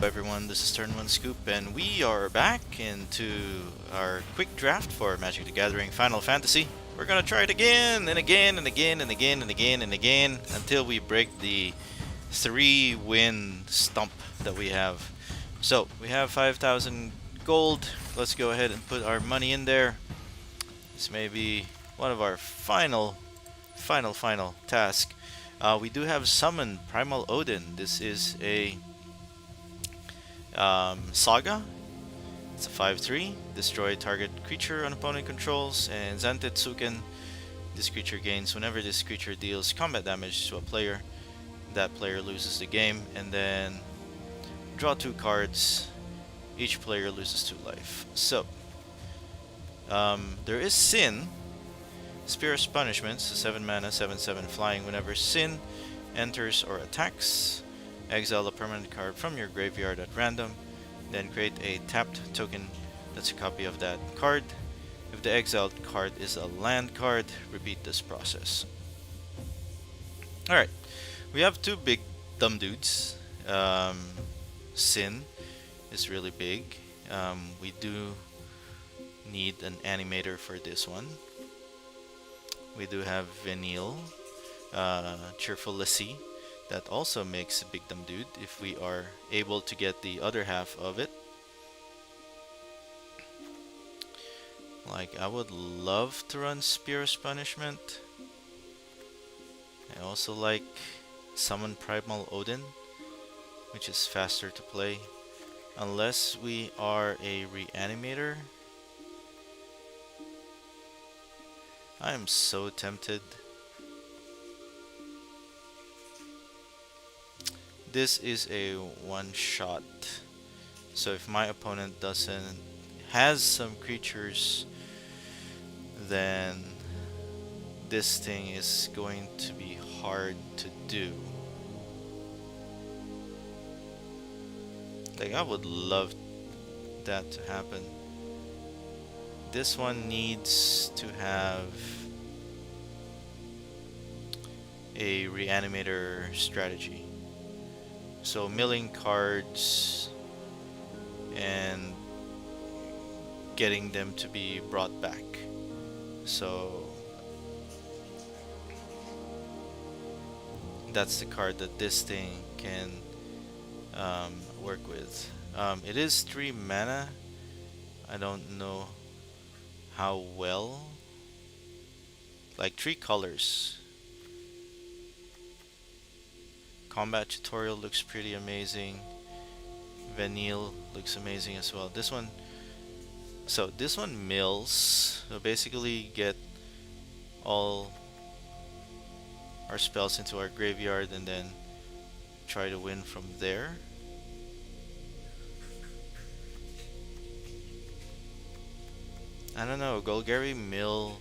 everyone, this is Turn 1 Scoop, and we are back into our quick draft for Magic the Gathering Final Fantasy. We're gonna try it again, and again, and again, and again, and again, and again, until we break the 3-win stump that we have. So, we have 5,000 gold. Let's go ahead and put our money in there. This may be one of our final task. We do have Summon Primal Odin. This is a Saga. It's a 5/3. Destroy target creature on opponent controls. And Zantetsuken. This creature gains whenever this creature deals combat damage to a player. That player loses the game. And then draw 2 cards. Each player loses 2 life. So there is Sin. Spear's Punishments, 7 mana, 7/7 flying. Whenever Sin enters or attacks, exile a permanent card from your graveyard at random, then create a tapped token that's a copy of that card. If the exiled card is a land card, repeat this process. Alright, we have 2 big dumb dudes. Sin is really big. We do need an animator for this one. We do have Vanille, Cheerful Lassie. That also makes a big dumb dude if we are able to get the other half of it. Like, I would love to run Spear's Punishment. I also like Summon Primal Odin, which is faster to play. Unless we are a reanimator. I am so tempted. This is a one shot. So if my opponent has some creatures, then this thing is going to be hard to do. Like, I would love that to happen. This one needs to have a reanimator strategy. So milling cards and getting them to be brought back. So that's the card that this thing can work with. It is 3 mana. I don't know how well. Like 3 colors. Combat tutorial looks pretty amazing. Vanille looks amazing as well. This one mills. So basically get all our spells into our graveyard and then try to win from there. I don't know, Golgari Mill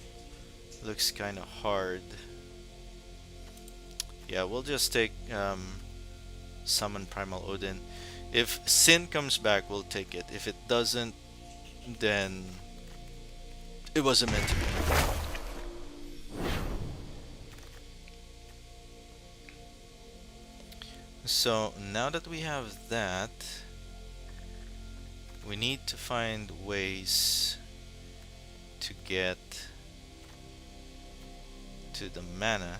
looks kind of hard. Yeah, we'll just take Summon Primal Odin. If Sin comes back, we'll take it. If it doesn't, then it wasn't meant to be. So now that we have that, we need to find ways to get to the mana.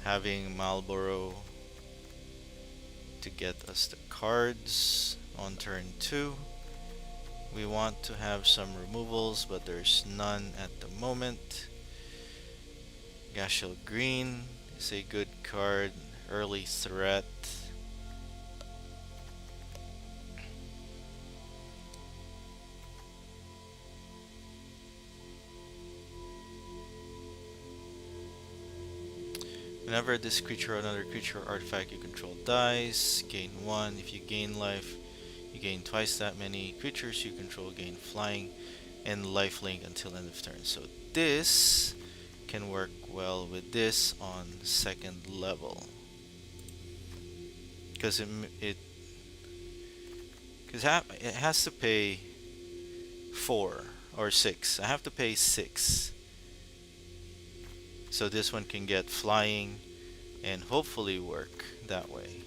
Having Marlborough to get us the cards on turn 2. We want to have some removals, but there's none at the moment. Gashel Green is a good card, early threat. Whenever this creature or another creature or artifact you control dies, gain 1. If you gain life, you gain twice that many. Creatures you control gain flying and lifelink until end of turn. So this can work well with this on 2nd level. Because it has to pay 4 or 6. I have to pay 6. So this one can get flying and hopefully work that way.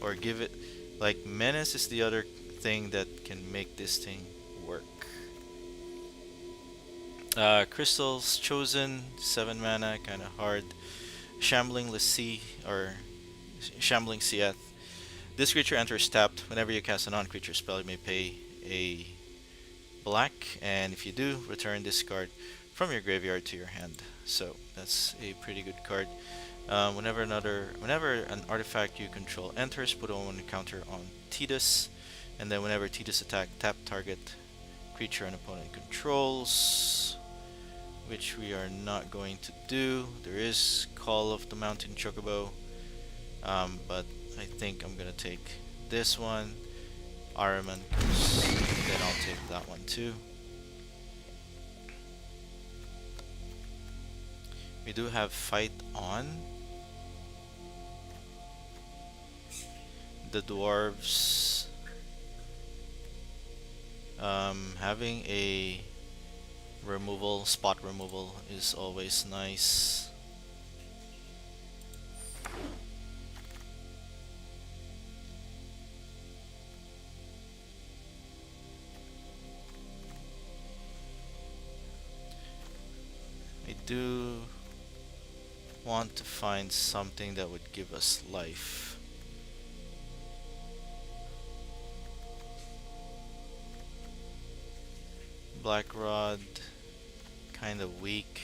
or give it, like, menace is the other thing that can make this thing work. Crystals chosen, 7 mana, kind of hard. Shambling Lassie, or Shambling Sieth. This creature enters tapped. Whenever you cast a non-creature spell, you may pay a black, and if you do, return this card from your graveyard to your hand. So that's a pretty good card. Whenever an artifact you control enters, put on a counter on Tidus, and then whenever Tidus attack, tap target creature an opponent controls, which we are not going to do. There is Call of the Mountain Chocobo, but I think I'm gonna take this one, Araman, then I'll take that one too. We do have Fight On. The dwarves, having a spot removal is always nice. I do want to find something that would give us life. Black Rod, kind of weak.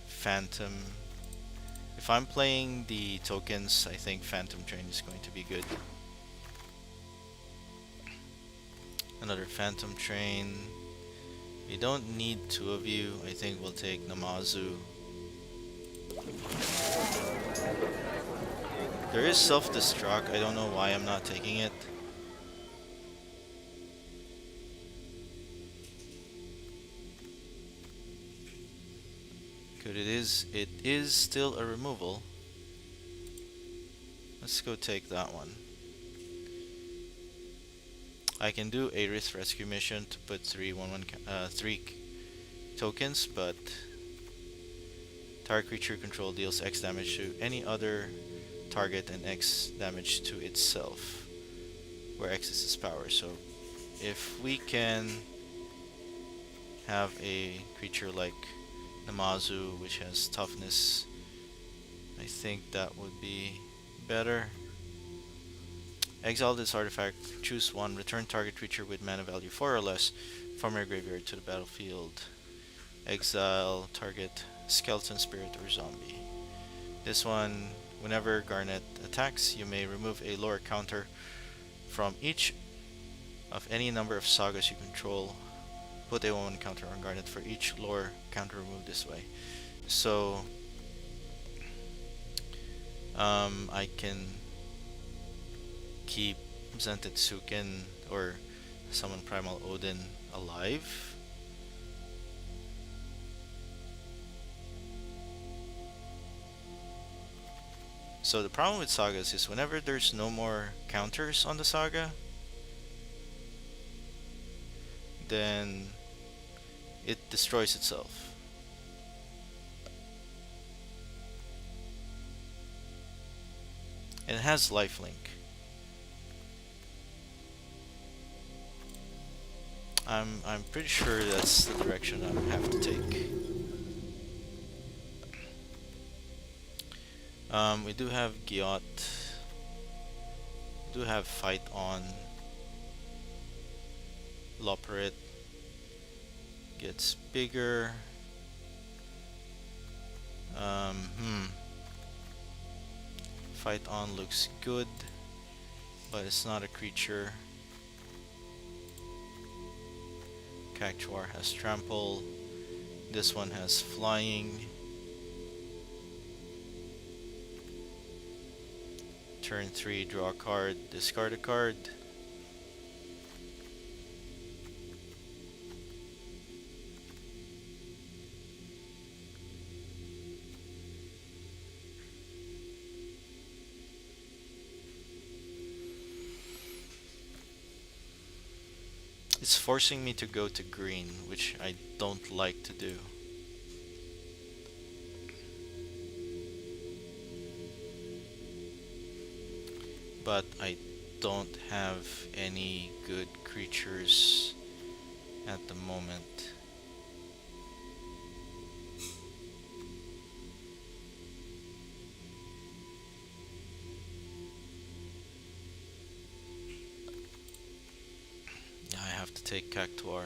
Phantom. If I'm playing the tokens, I think Phantom Train is going to be good. Another Phantom Train. We don't need 2 of you. I think we'll take Namazu. There is self-destruct. I don't know why I'm not taking it. Good, it is still a removal. Let's go take that one. I can do a Risk Rescue mission to put 3 tokens, but target creature control deals X damage to any other target and X damage to itself, where X is its power. So if we can have a creature like Namazu, which has toughness, I think that would be better. Exile this artifact, choose 1, return target creature with mana value 4 or less from your graveyard to the battlefield. Exile target skeleton, spirit, or zombie. This one, whenever Garnet attacks, you may remove a lore counter from each of any number of sagas you control. Put a 1 counter on Garnet for each lore counter removed this way. So I can keep Zantetsuken or summon Primal Odin alive. So the problem with sagas is whenever there's no more counters on the saga, then it destroys itself. And it has lifelink. I'm pretty sure that's the direction I have to take. We do have Giot. We do have Fight On. Loperit gets bigger. Fight On looks good, but it's not a creature. Cactuar has Trample. This one has Flying. Turn 3, draw a card, discard a card. It's forcing me to go to green, which I don't like to do. but I don't have any good creatures at the moment. I have to take Cactuar.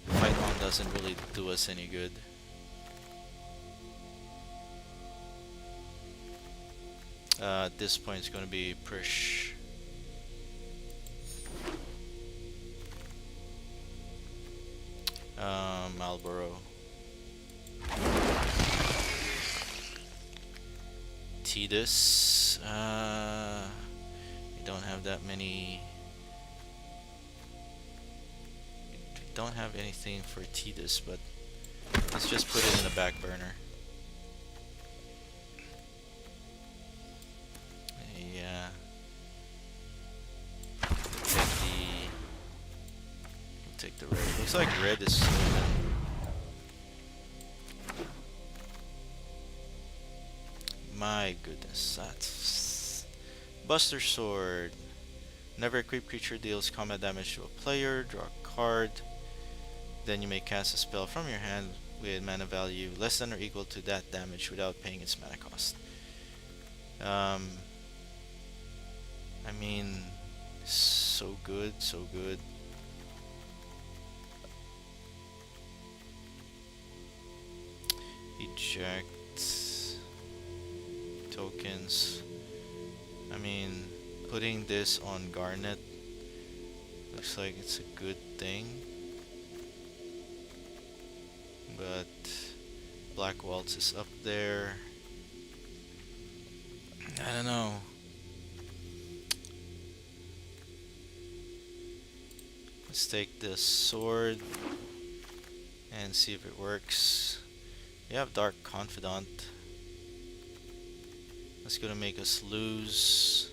Fight on doesn't really do us any good. At this point it's going to be Prish. Marlboro. Tidus. We don't have that many. We don't have anything for Tidus, but let's just put it in the back burner. Yeah. Take the red. Looks like red is slow. My goodness, that's Buster Sword. Whenever a equipped creature deals combat damage to a player, draw a card. Then you may cast a spell from your hand with mana value less than or equal to that damage without paying its mana cost. I mean, so good, so good. Eject tokens. I mean, putting this on Garnet looks like it's a good thing, but Black Waltz is up there. I don't know. Let's take this sword and see if it works. We have Dark Confidant. That's gonna make us lose.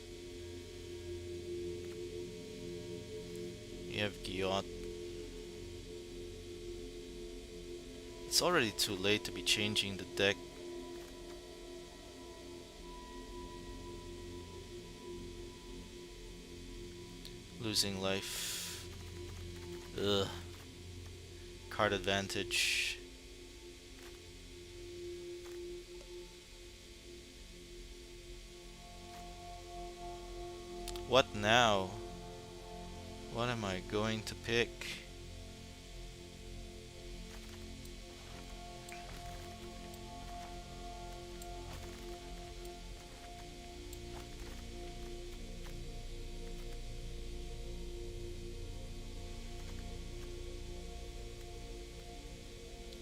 We have Gyot. It's already too late to be changing the deck. Losing life. Ugh. Card advantage. What now? What am I going to pick?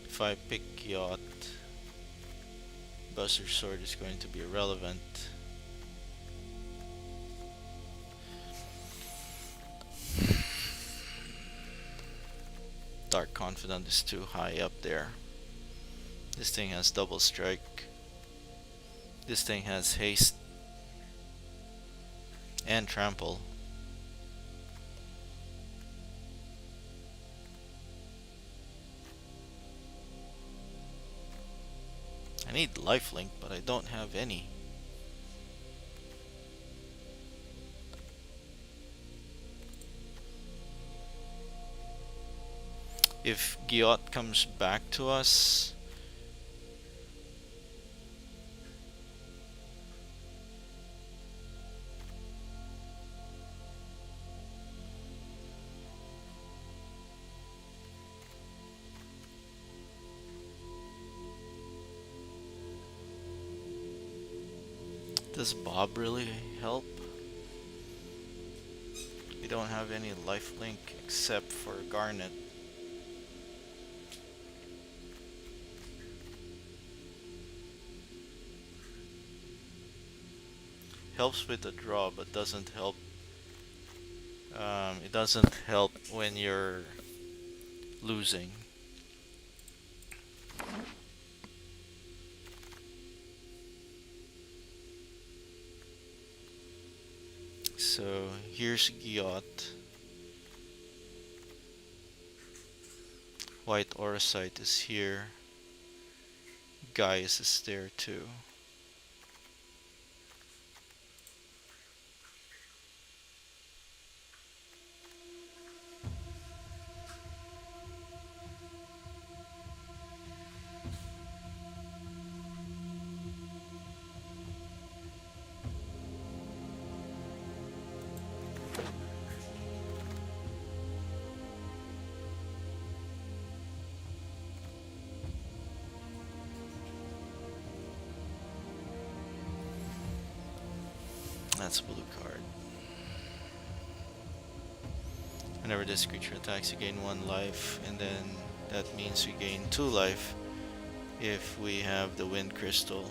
If I pick Yacht, Buster Sword is going to be irrelevant. Dark Confidant is too high up there. This thing has double strike. This thing has haste and trample. I need lifelink, but I don't have any. If Gyot comes back to us, does Bob really help? We don't have any lifelink except for Garnet. Helps with the draw, but doesn't help. It doesn't help when you're losing. So here's Gyot. White Auracite is here. Gaius is there too. That's a blue card. Whenever this creature attacks, you gain 1 life, and then that means we gain 2 life if we have the Wind Crystal.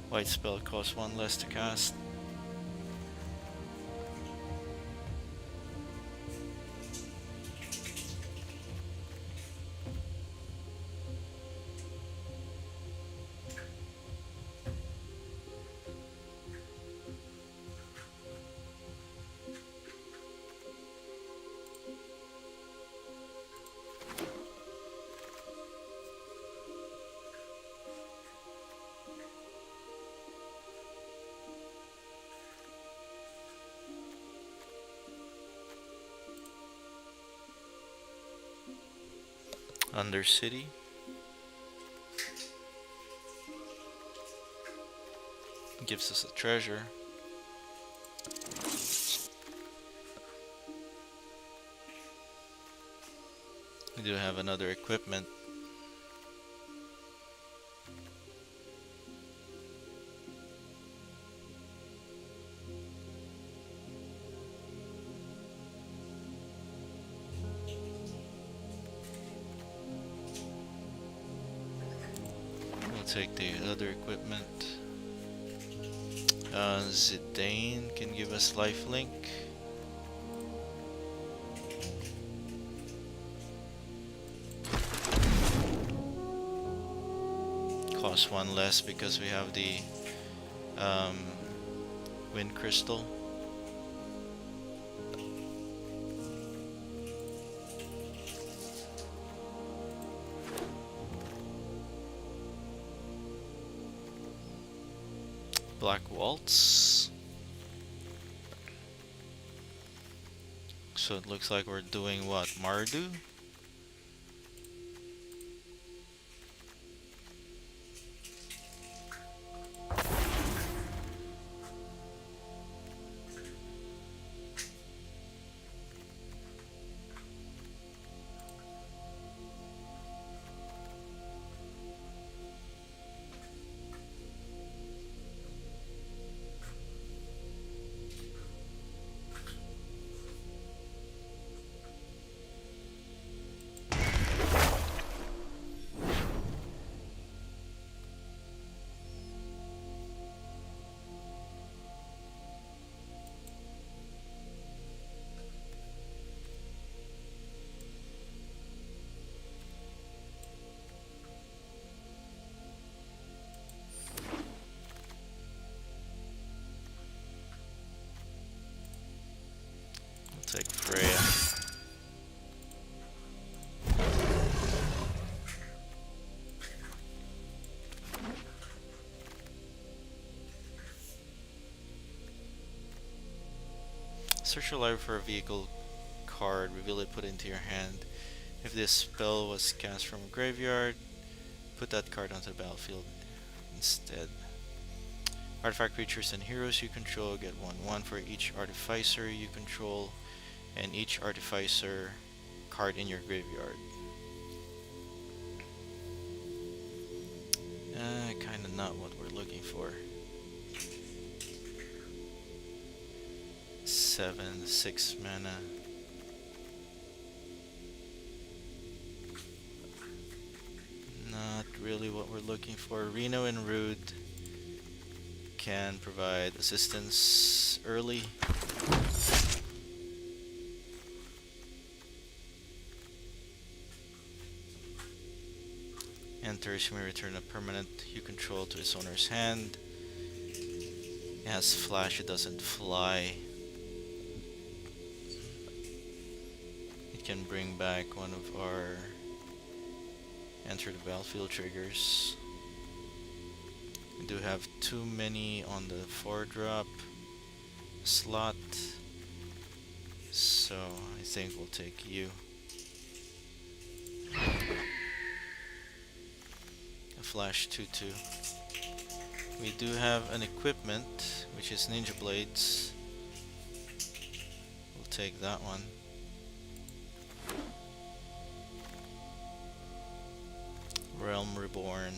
White spell costs 1 less to cast. Undercity. Gives us a treasure. We do have another equipment. Take the other equipment. Zidane can give us lifelink. Cost 1 less because we have the Wind Crystal. Black Waltz. So it looks like we're doing what? Mardu? Take Freya. Search your library for a vehicle card, reveal it, put it into your hand. If this spell was cast from a graveyard, put that card onto the battlefield instead. Artifact creatures and heroes you control get 1/1 for each artificer you control, and each artificer card in your graveyard. Kinda not what we're looking for. 7, 6 mana. Not really what we're looking for. Reno and Rude can provide assistance early. Enters, you may return a permanent you control to its owner's hand. It has flash, it doesn't fly. It can bring back one of our Enter the battlefield triggers. We do have too many on the 4-drop slot, so I think we'll take you. A flash 2/2. We do have an equipment, which is ninja blades. We'll take that one. Realm Reborn.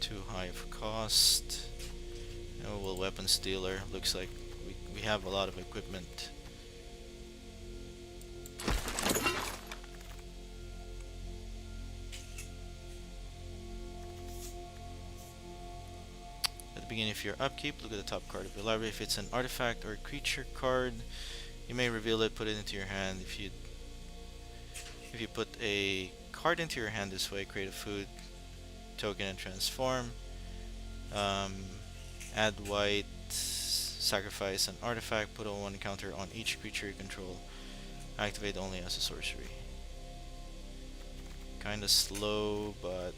Too high of cost. Oh, well, Weapons Dealer. Looks like we have a lot of equipment. At the beginning of your upkeep, look at the top card of your library. If it's an artifact or a creature card, you may reveal it, put it into your hand. If you put a card into your hand this way, create a food token and transform. Add white, sacrifice an artifact, put a 1 counter on each creature you control. Activate only as a sorcery. Kinda slow, but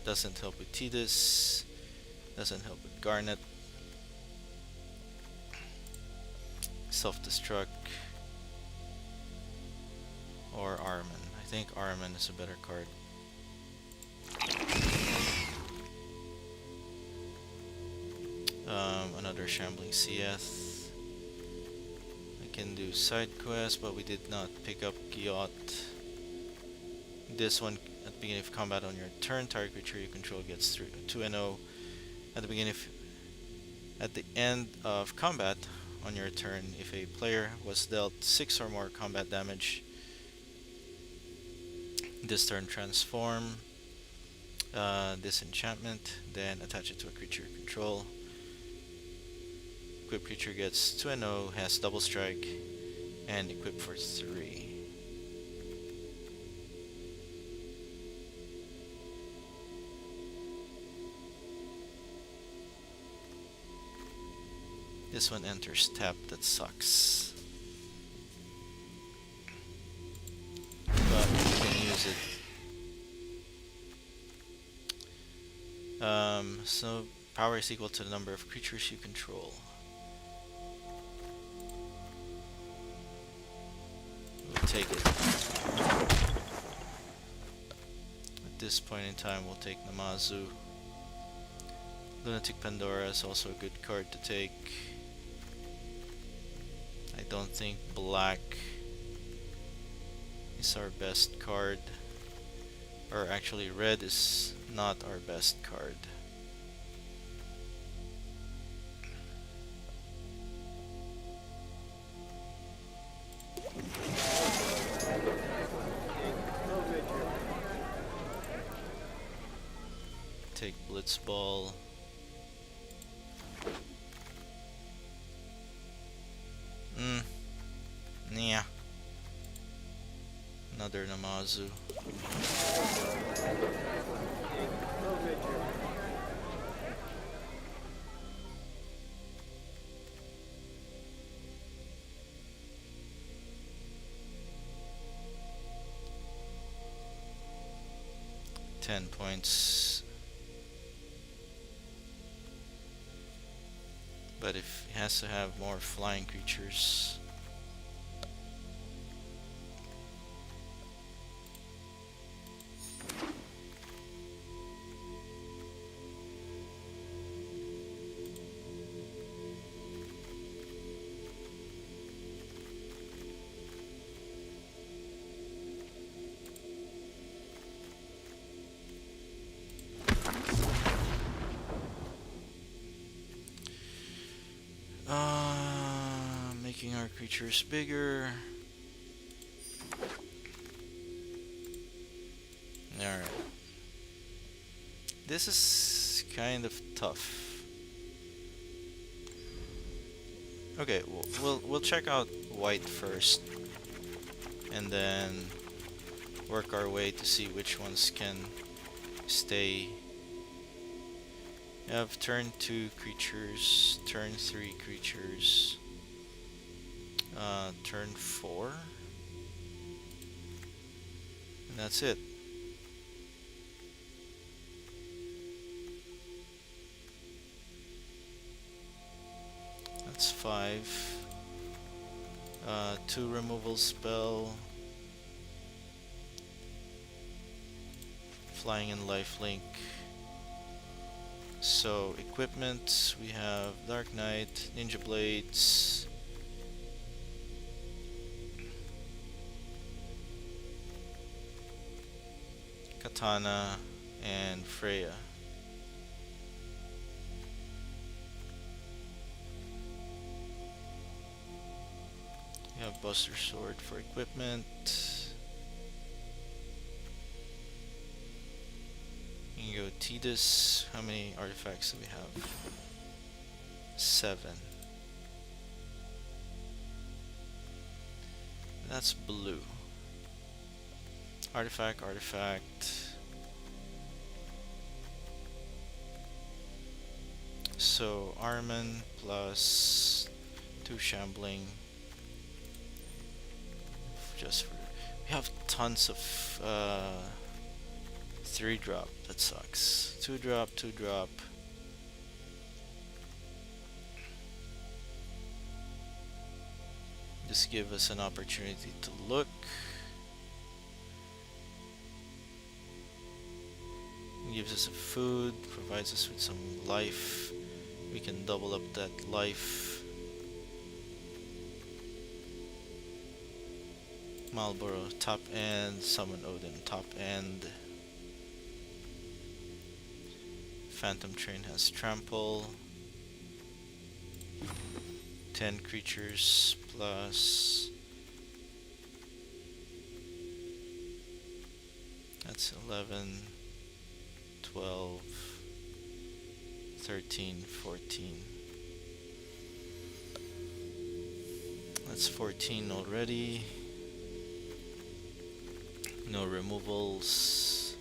doesn't help with Tidus, doesn't help with Garnet. Self-destruct or Armin. I think Armin is a better card. Another Shambling Seath. I can do side quests, but we did not pick up Gyot. This one, at the beginning of combat on your turn, target creature you control gets 2-0. At the end of combat on your turn, if a player was dealt 6 or more combat damage, this turn transform this enchantment, then attach it to a creature you control. Equipped creature gets 2-0, has double strike, and equipped for 3. This one enters tapped, that sucks. But you can use it. So power is equal to the number of creatures you control. We'll take it. At this point in time, we'll take Namazu. Lunatic Pandora is also a good card to take. I don't think black is our best card. Or actually, red is not our best card. Take Blitzball. Yeah. Another Namazu. $10 points. But if it has to have more flying creatures. Making our creatures bigger. Alright. This is kind of tough. Okay, we'll check out white first, and then work our way to see which ones can stay You have turn 2 creatures, turn 3 creatures, turn 4, and that's it. That's 5. 2 removal spell, flying and lifelink. So equipment, we have Dark Knight, Ninja Blades, Katana, and Freya. We have Buster Sword for equipment. You can go Tidus. How many artifacts do we have? 7. That's blue. Artifact, artifact. So Armin plus 2 shambling. Just for, we have tons of 3-drop. That sucks. 2-drop, 2-drop. Just give us an opportunity to look. Gives us a food, provides us with some life. We can double up that life. Marlboro, top end. Summon Odin, top end. Phantom Train has trample. 10 creatures plus. That's 11, 12, 13, 14. That's 14 already. No removals.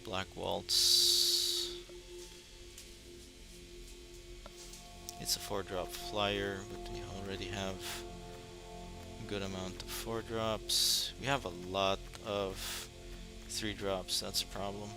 Black Waltz. It's a 4-drop flyer, but we already have a good amount of 4-drops. We have a lot of 3-drops, that's a problem.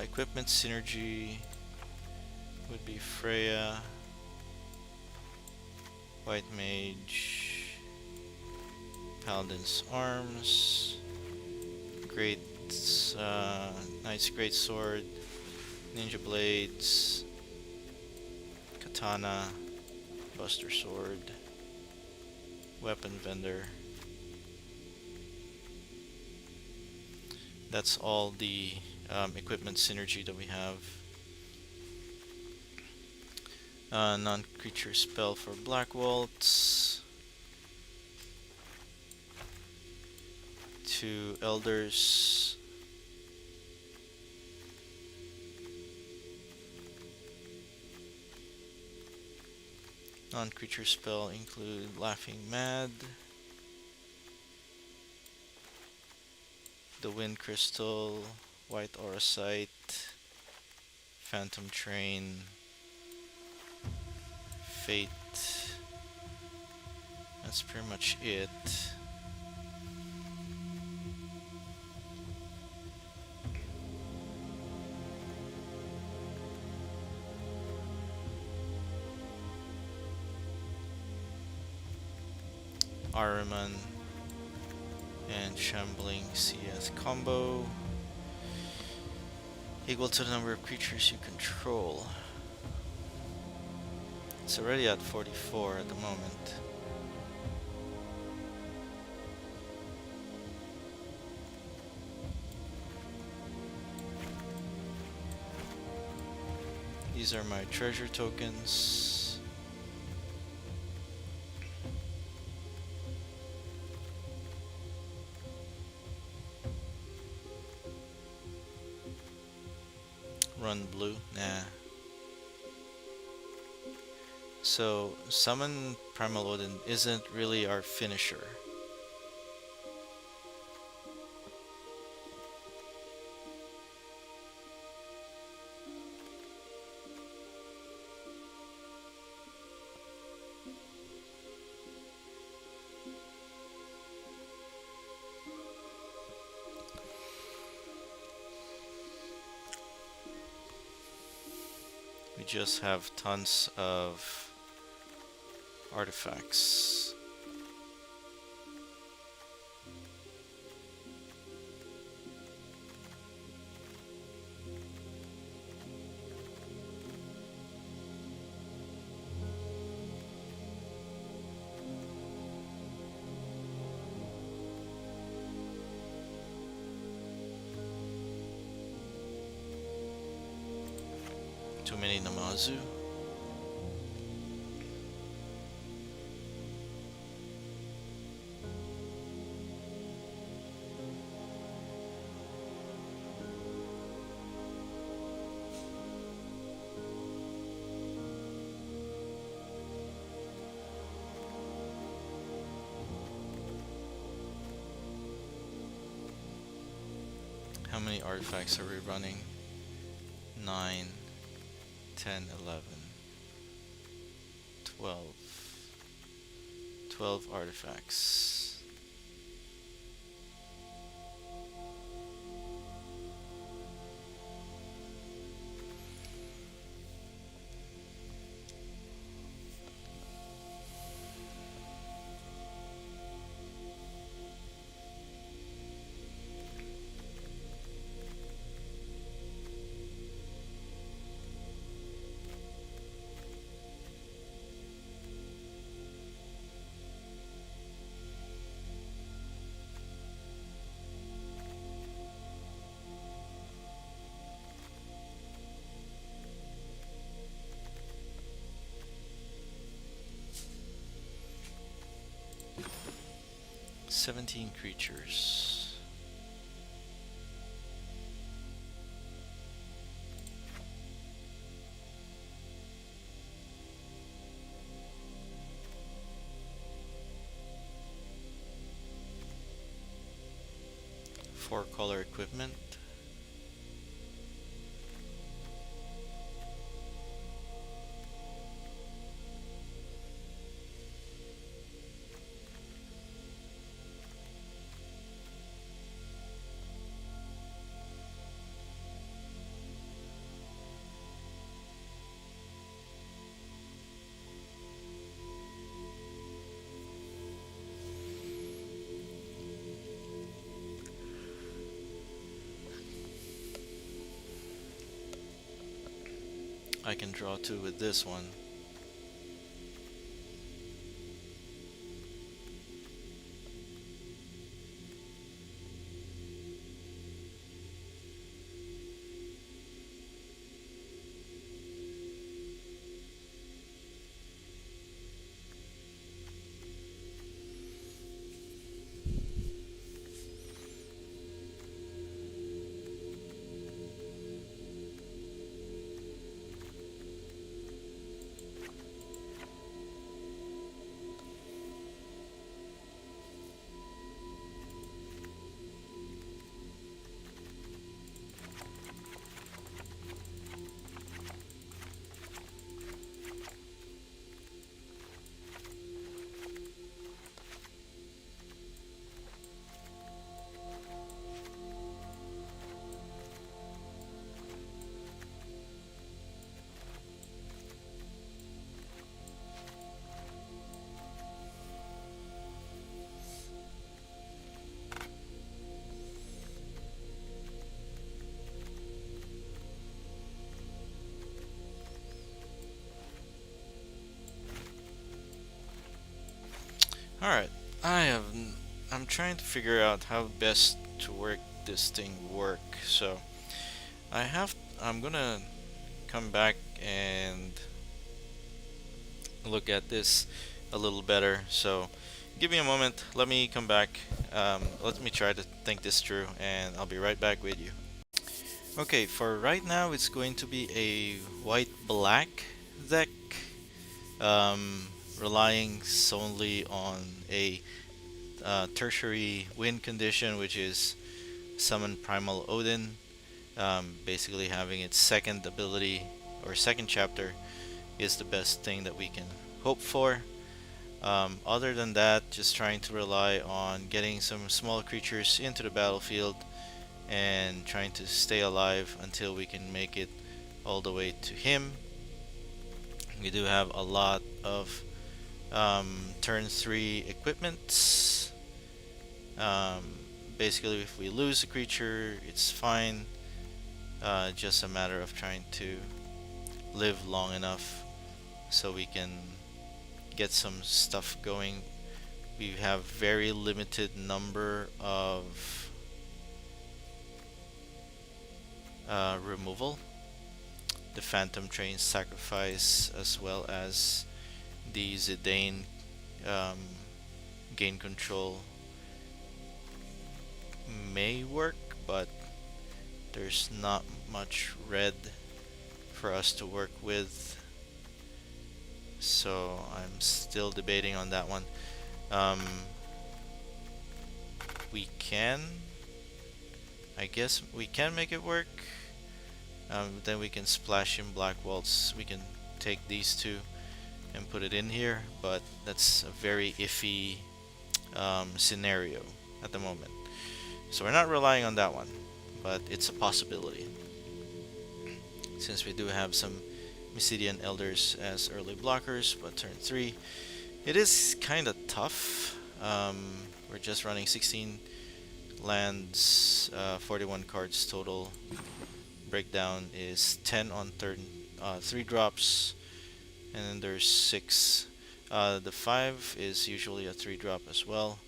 Equipment synergy would be Freya, White Mage, Paladin's Arms, Great Knight's Great Sword, Ninja Blades, Katana, Buster Sword, Weapon Vendor. That's all the equipment synergy that we have. Non-creature spell for Black Waltz. 2 Elders. Non-creature spell include Laughing Mad, the Wind Crystal, White Auracite, Phantom Train, Fate. That's pretty much it. Ahriman and Shambling CS combo. Equal to the number of creatures you control. It's already at 44 at the moment. These are my treasure tokens. Run blue? Nah. So, summon Primal Odin isn't really our finisher. We just have tons of artifacts. Too many Namazu. How many artifacts are we running? 9, 10, 11, 12. 12 artifacts. Seventeen creatures. Four color equipment. I can draw two with this one. Alright, I'm trying to figure out how best to work this thing work. So I'm gonna come back and look at this a little better. So give me a moment, let me come back, let me try to think this through, and I'll be right back with you. Okay, for right now it's going to be a white-black deck, relying solely on a tertiary win condition, which is summon Primal Odin, basically having its second ability or second chapter is the best thing that we can hope for. Other than that, just trying to rely on getting some small creatures into the battlefield and trying to stay alive until we can make it all the way to him. We do have a lot of turn 3 equipments. Basically, if we lose a creature, it's fine. Just a matter of trying to live long enough so we can get some stuff going. We have very limited number of removal. The Phantom Train Sacrifice, as well as the Zidane gain control, may work, but there's not much red for us to work with, so I'm still debating on that one. I guess we can make it work. Then we can splash in Black Waltz. We can take these two and put it in here, but that's a very iffy scenario at the moment. So we're not relying on that one, but it's a possibility. Since we do have some Mysidian Elders as early blockers, but turn 3, it is kind of tough. We're just running 16 lands, 41 cards total. Breakdown is 10 on 3 drops, and then there's 6. The 5 is usually a 3 drop as well,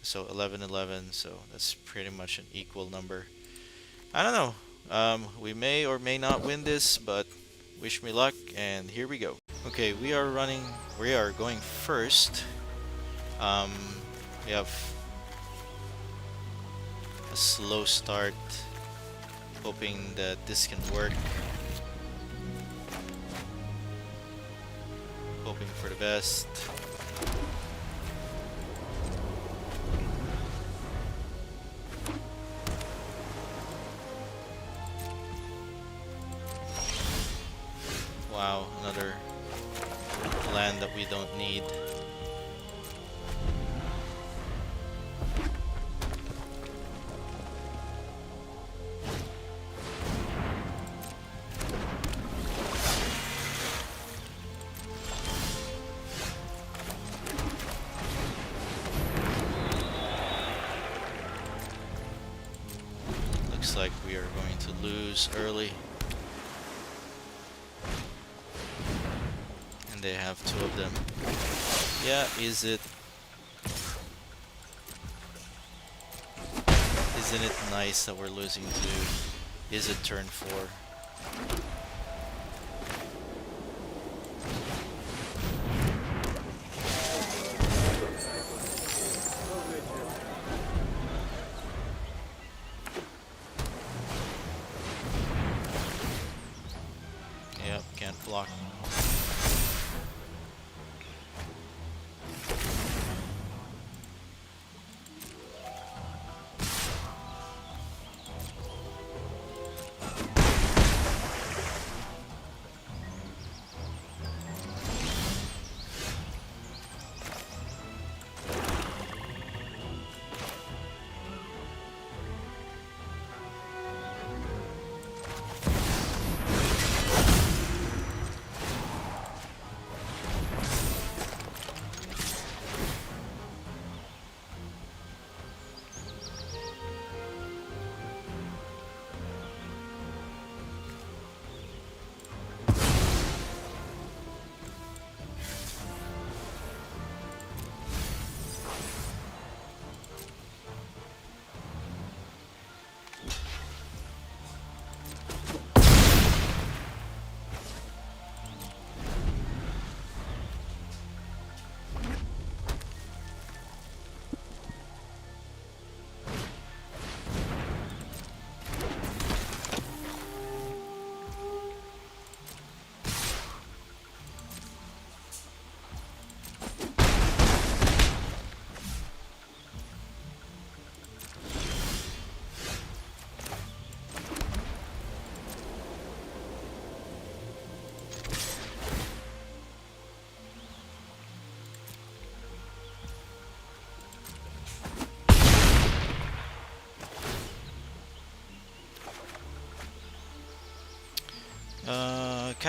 so 11, so that's pretty much an equal number. I don't know, we may or may not win this, but wish me luck, and here we go. Okay, we are going first. We have a slow start, hoping that this can work. Hoping for the best. Wow, another land that we don't need. Looks like we are going to lose early. And they have 2 of them. Yeah, isn't it nice that we're losing to Is it turn 4? Yep, can't block.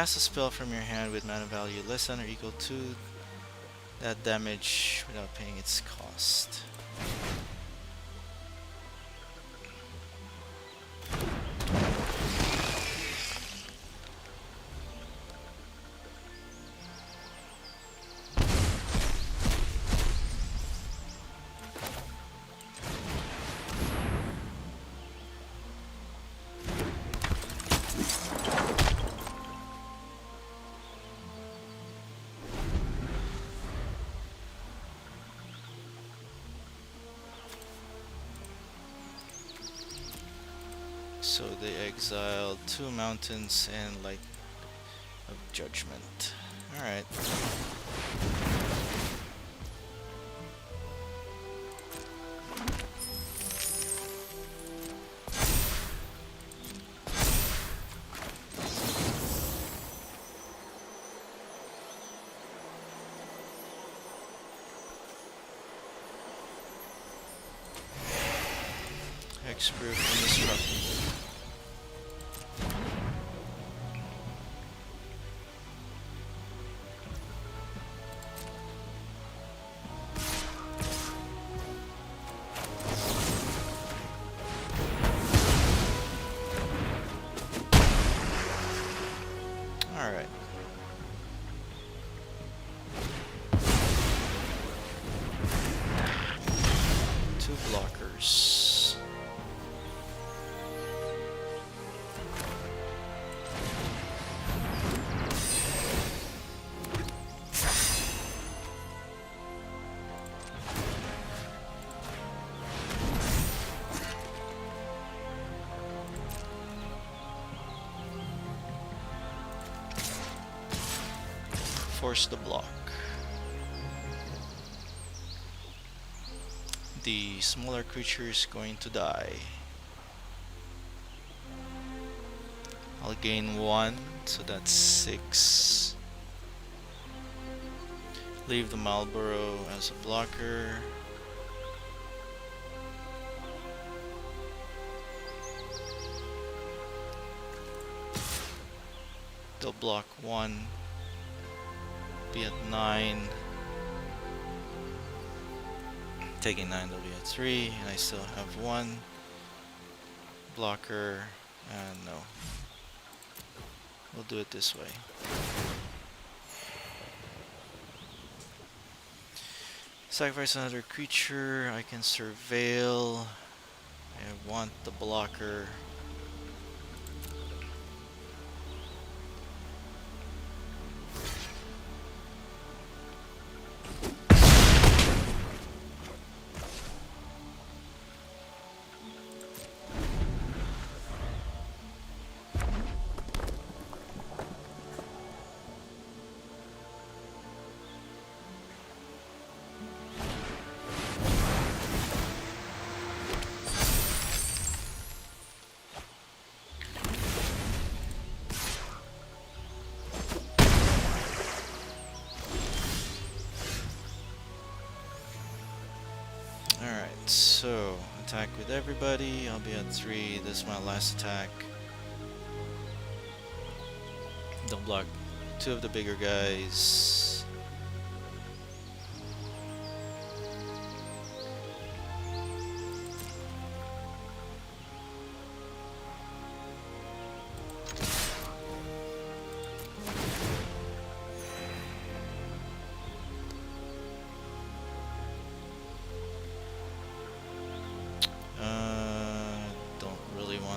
cast a spell from your hand with mana value less than or equal to that damage without paying its cost. So they exiled 2 mountains and Light of Judgment. Alright. Hexproof and Destructive. Alright. Two blockers. Force the block. The smaller creature is going to die. I'll gain 1, so that's 6. Leave the Marlboro as a blocker. They'll block 1. Be at 9. Taking 9, they'll be at 3, and I still have 1 blocker, and no. We'll do it this way. Sacrifice another creature. I can surveil. I want the blocker. So, attack with everybody. I'll be at 3. This is my last attack. Don't block 2 of the bigger guys.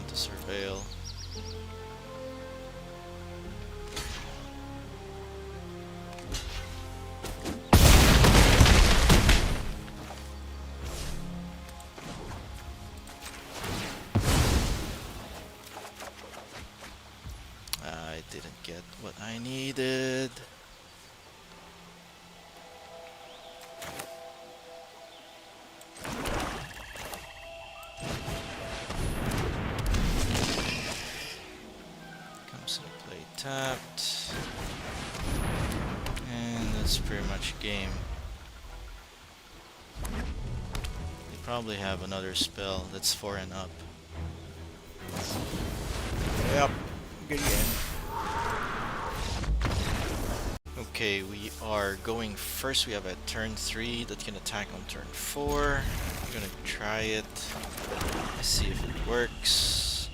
To surveil. I didn't get what I needed. Tapped, and that's pretty much game. They probably have another spell that's 4 and up. Yep, good game. Okay, we are going first. We have a turn 3 that can attack on turn 4. I'm gonna try it. Let's see if it works.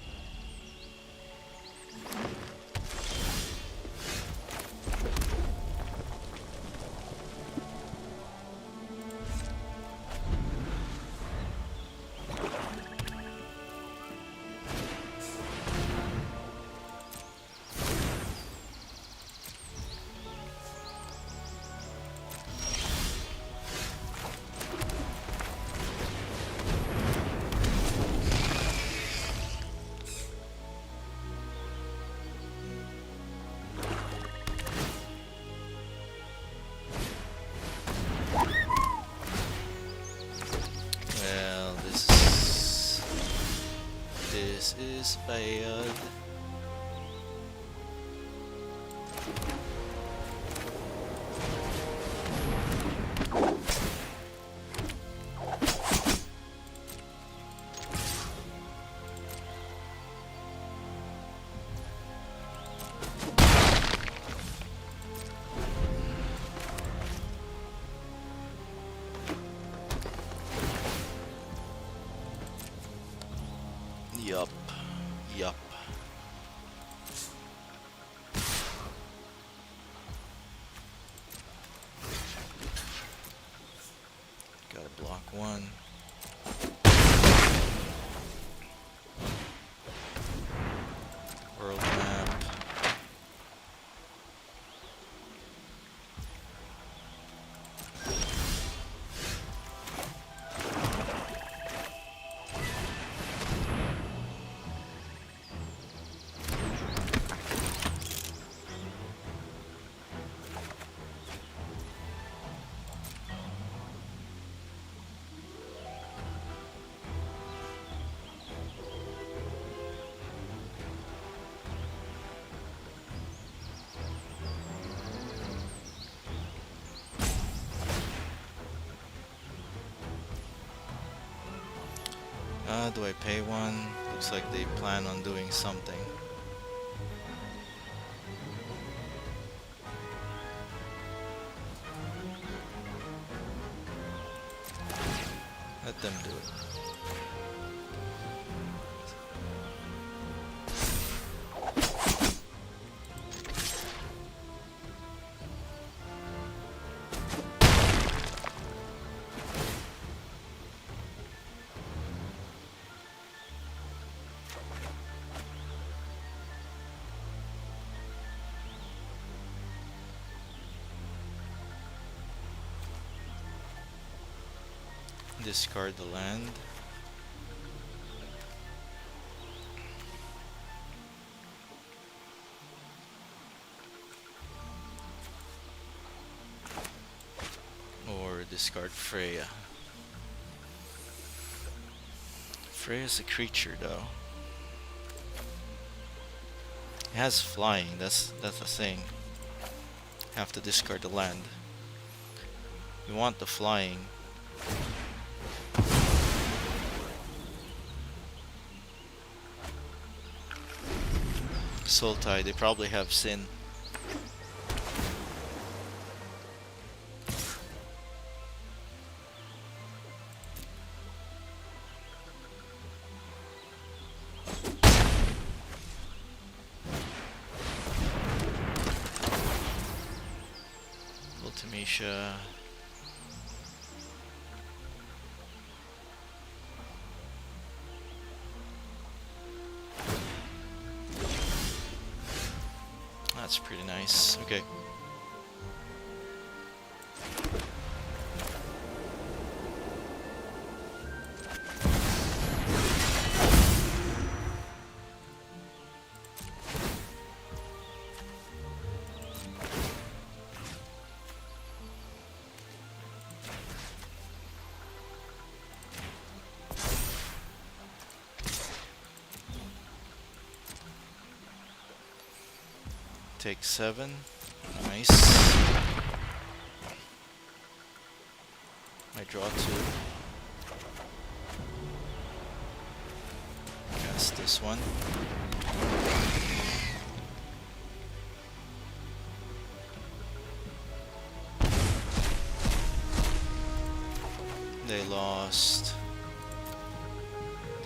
Well, this is bad. Yup. Yup. Gotta block one. World map. Do I pay one? Looks like they plan on doing something. Let them do it. Discard the land. Or discard Freya. Freya's a creature though. It has flying, that's the thing. Have to discard the land. We want the flying. Sultai, they probably have Sin. Ultimecia. That's pretty nice. Okay. Take 7. Nice. I draw 2. Cast this one.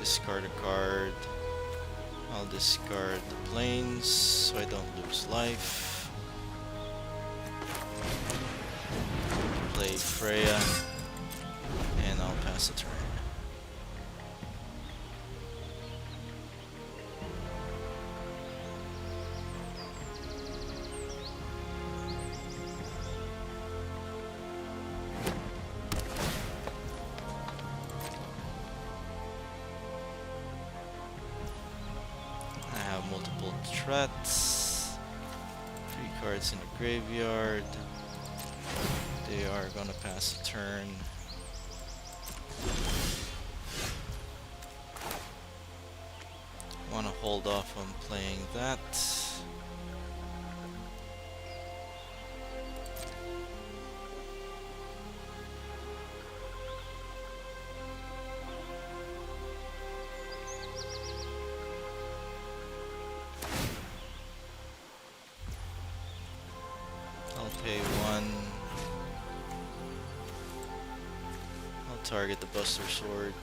discard a card. I'll discard the planes so I don't lose life. Play Freya, and I'll pass the turn. Multiple threats. 3 cards in the graveyard. They are gonna pass a turn. Wanna hold off on playing that. Pay 1. I'll target the Buster Sword.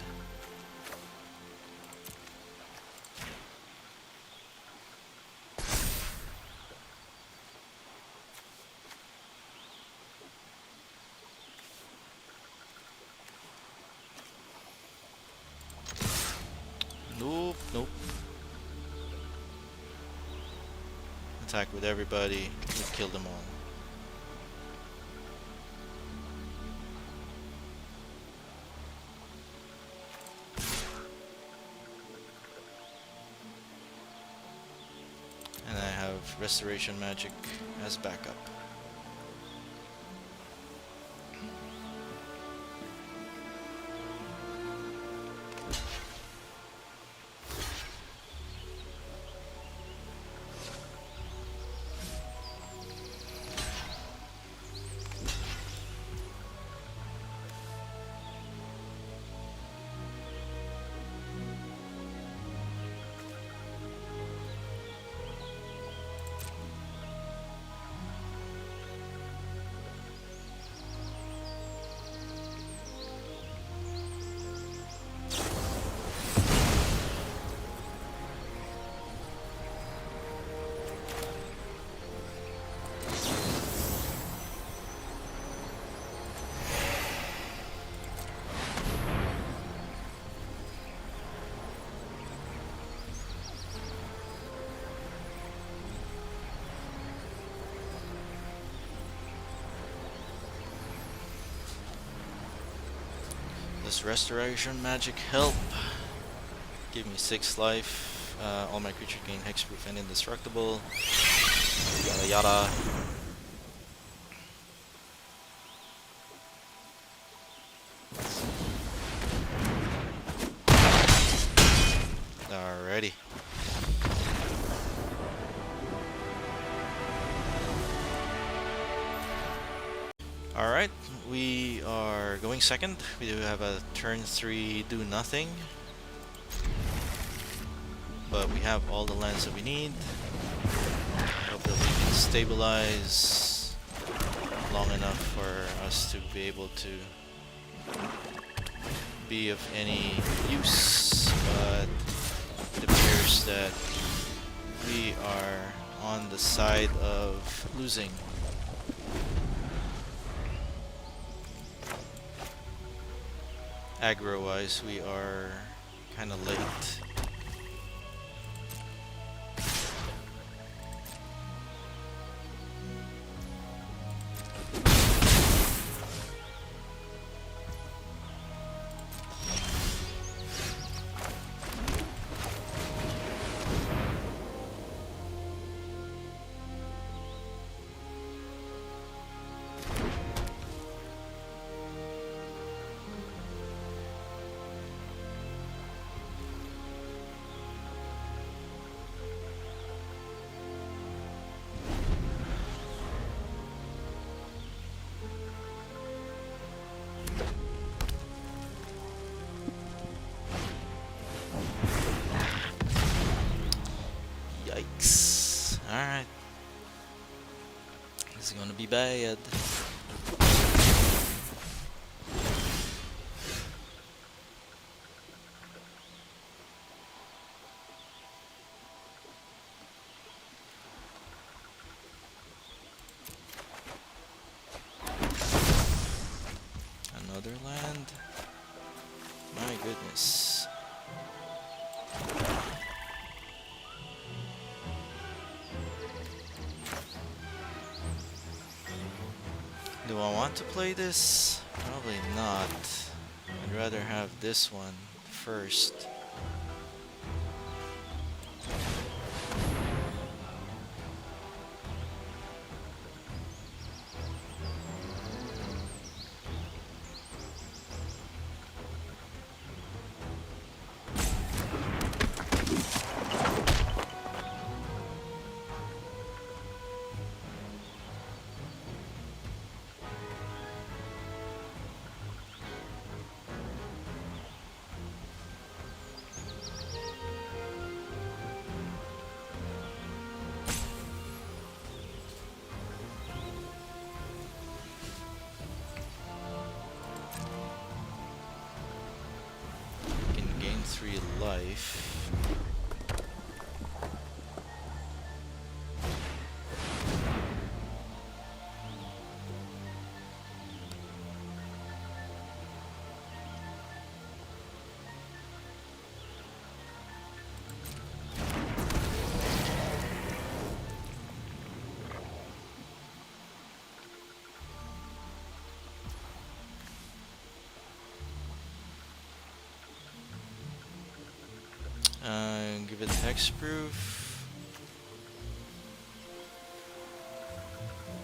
Nope, nope. Attack with everybody. We kill them all. Restoration magic as backup. Does restoration magic help? Give me 6 life. All my creatures gain hexproof and indestructible. Yada yada. Alrighty. Alright, we are going second. We do have a turn 3 do nothing. But we have all the lands that we need. Hope that we can stabilize long enough for us to be able to be of any use. But it appears that we are on the side of losing. Aggro wise, we are kind of late. Alright. This is gonna be bad. goodness. Do I want to play this? Probably not. I'd rather have this one first. Can gain 3 life. Give it hexproof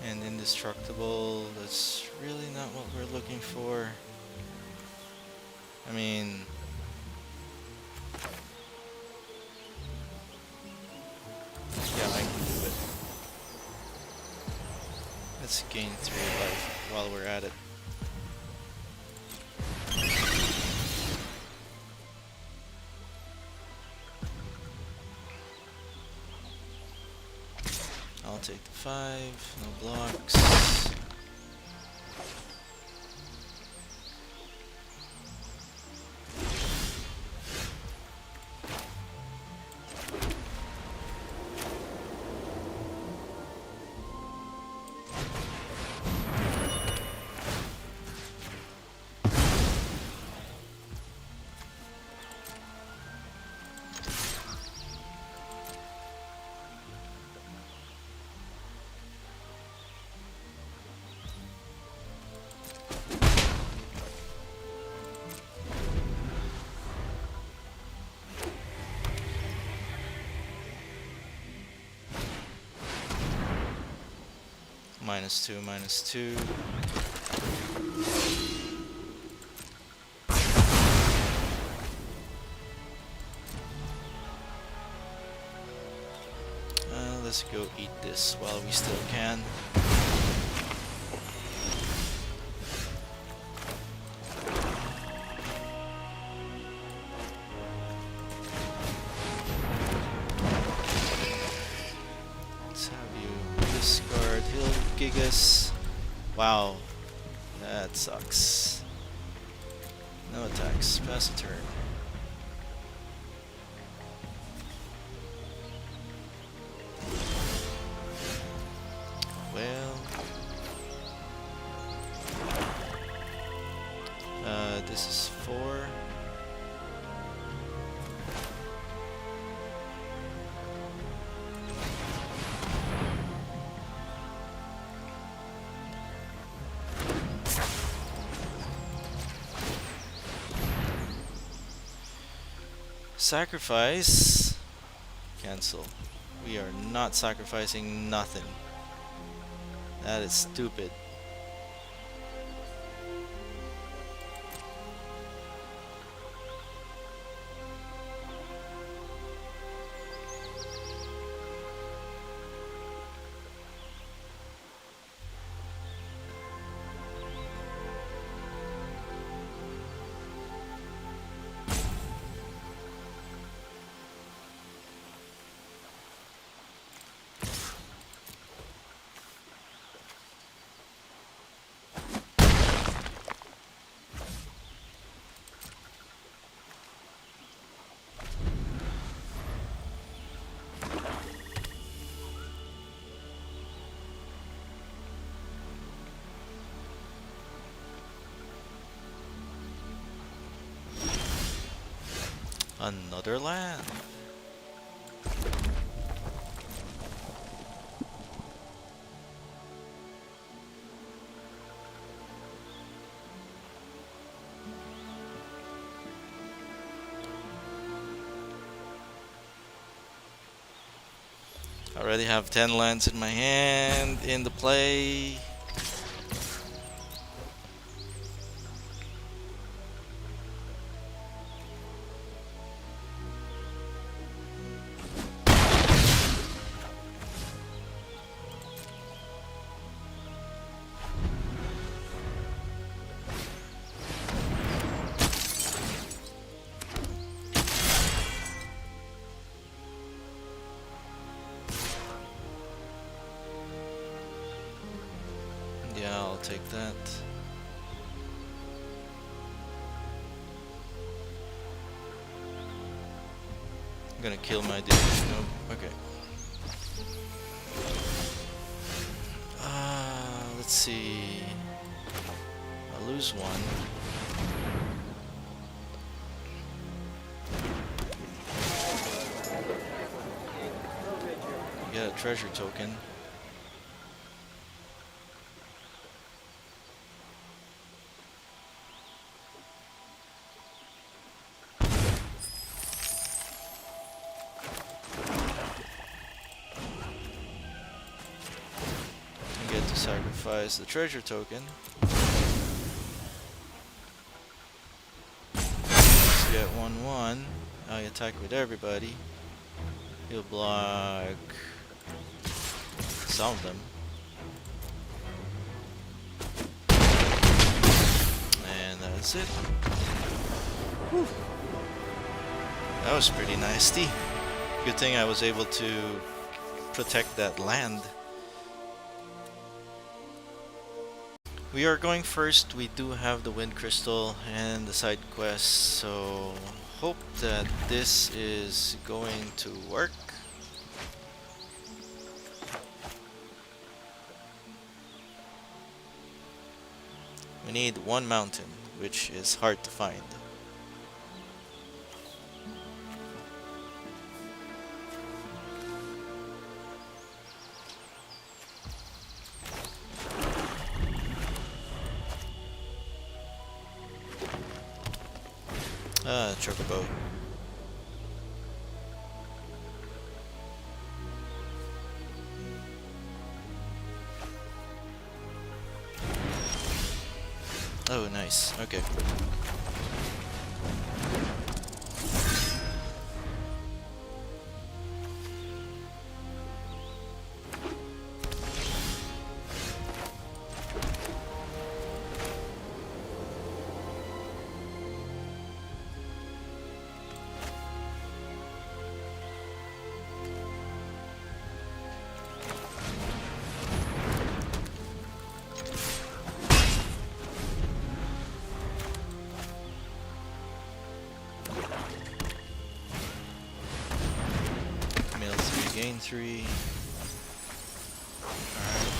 and indestructible. That's really not what we're looking for. I mean, yeah, I can do it. Let's gain 3 life while we're at it. I'll take the 5, no blocks. -2, -2. Let's go eat this while we still can. Let's have you discard. He'll Gigas. Wow, that sucks. No attacks. Pass a turn. Well, this is 4. Sacrifice. Cancel. We are not sacrificing nothing. That is stupid. Another land. I already have 10 lands in my hand in the play. Yeah, I'll take that. I'm gonna kill my dude. Nope. Okay. Let's see. I'll lose one. Get a treasure token. Sacrifice the treasure token. Let's get 1/1. I attack with everybody. He'll block some of them. And that's it. Whew. That was pretty nasty. Good thing I was able to protect that land. We are going first. We do have the wind crystal and the side quest, so hope that this is going to work. We need one mountain, which is hard to find. Chocobo. Oh, nice. Okay. Gain 3. Alright.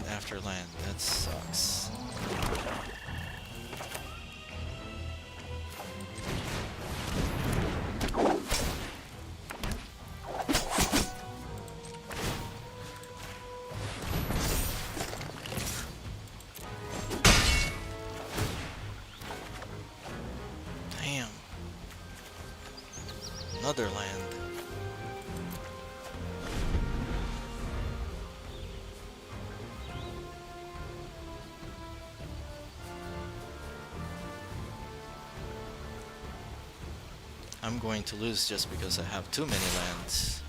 After land, that sucks. Damn. Another land. I'm going to lose just because I have too many lands.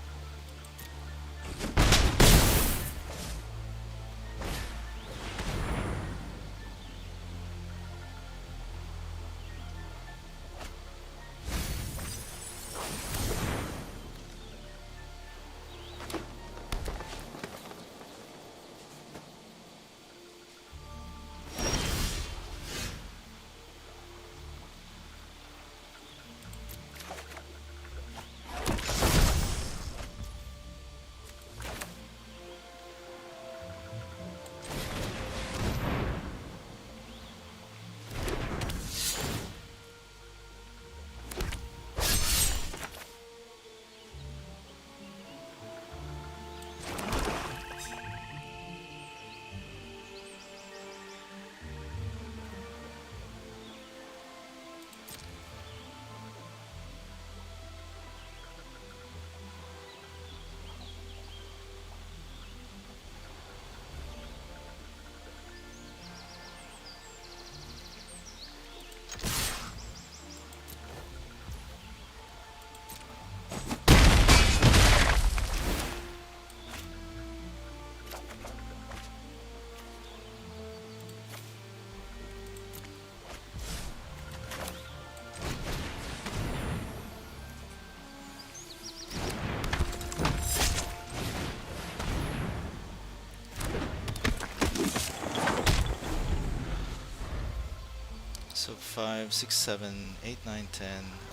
So 5, 6, 7, 8, 9, 10,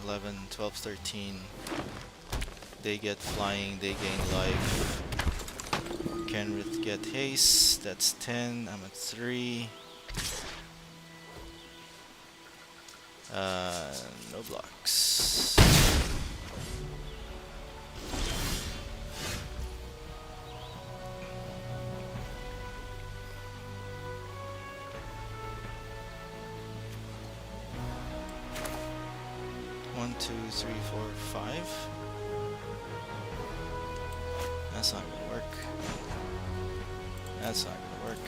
11, 12, 13. They get flying, they gain life. Kenrith get haste, that's 10, I'm at 3. No blocks. One, two, three, four, five. That's not gonna work. That's not gonna work.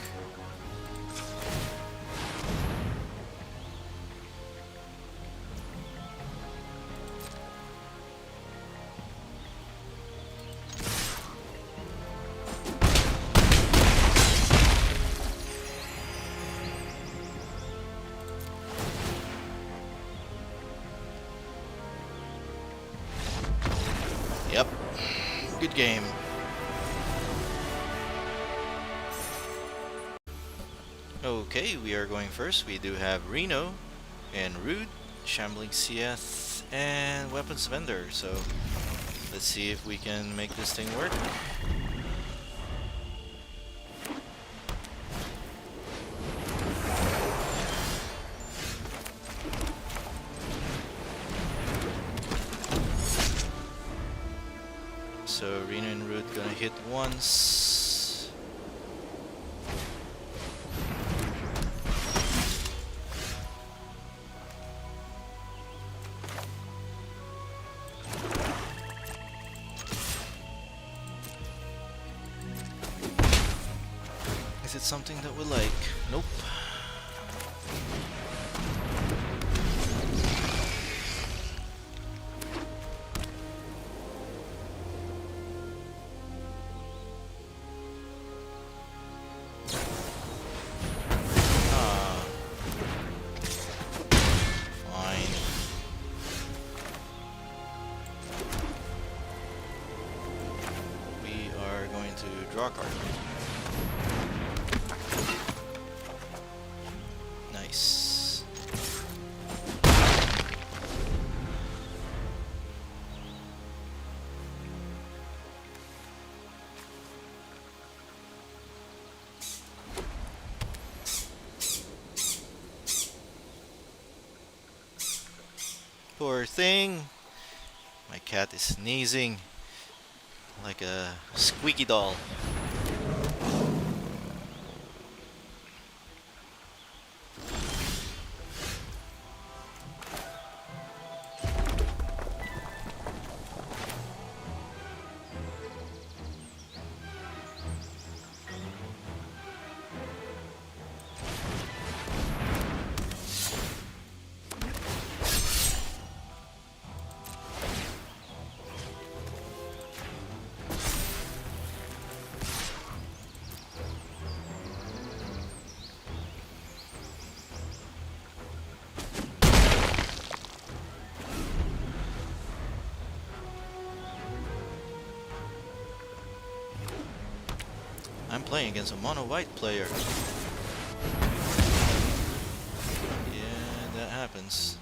Yep. Good game. Okay, we are going first. We do have Reno and Rude, Shambling Sieth, and Weapons Vendor. So let's see if we can make this thing work. So Reno and Rude gonna hit once. Is it something that we like? Nope. Fine. We are going to draw a card. Nice. Poor thing. My cat is sneezing like a squeaky doll. time playing against a mono white player. Yeah, that happens.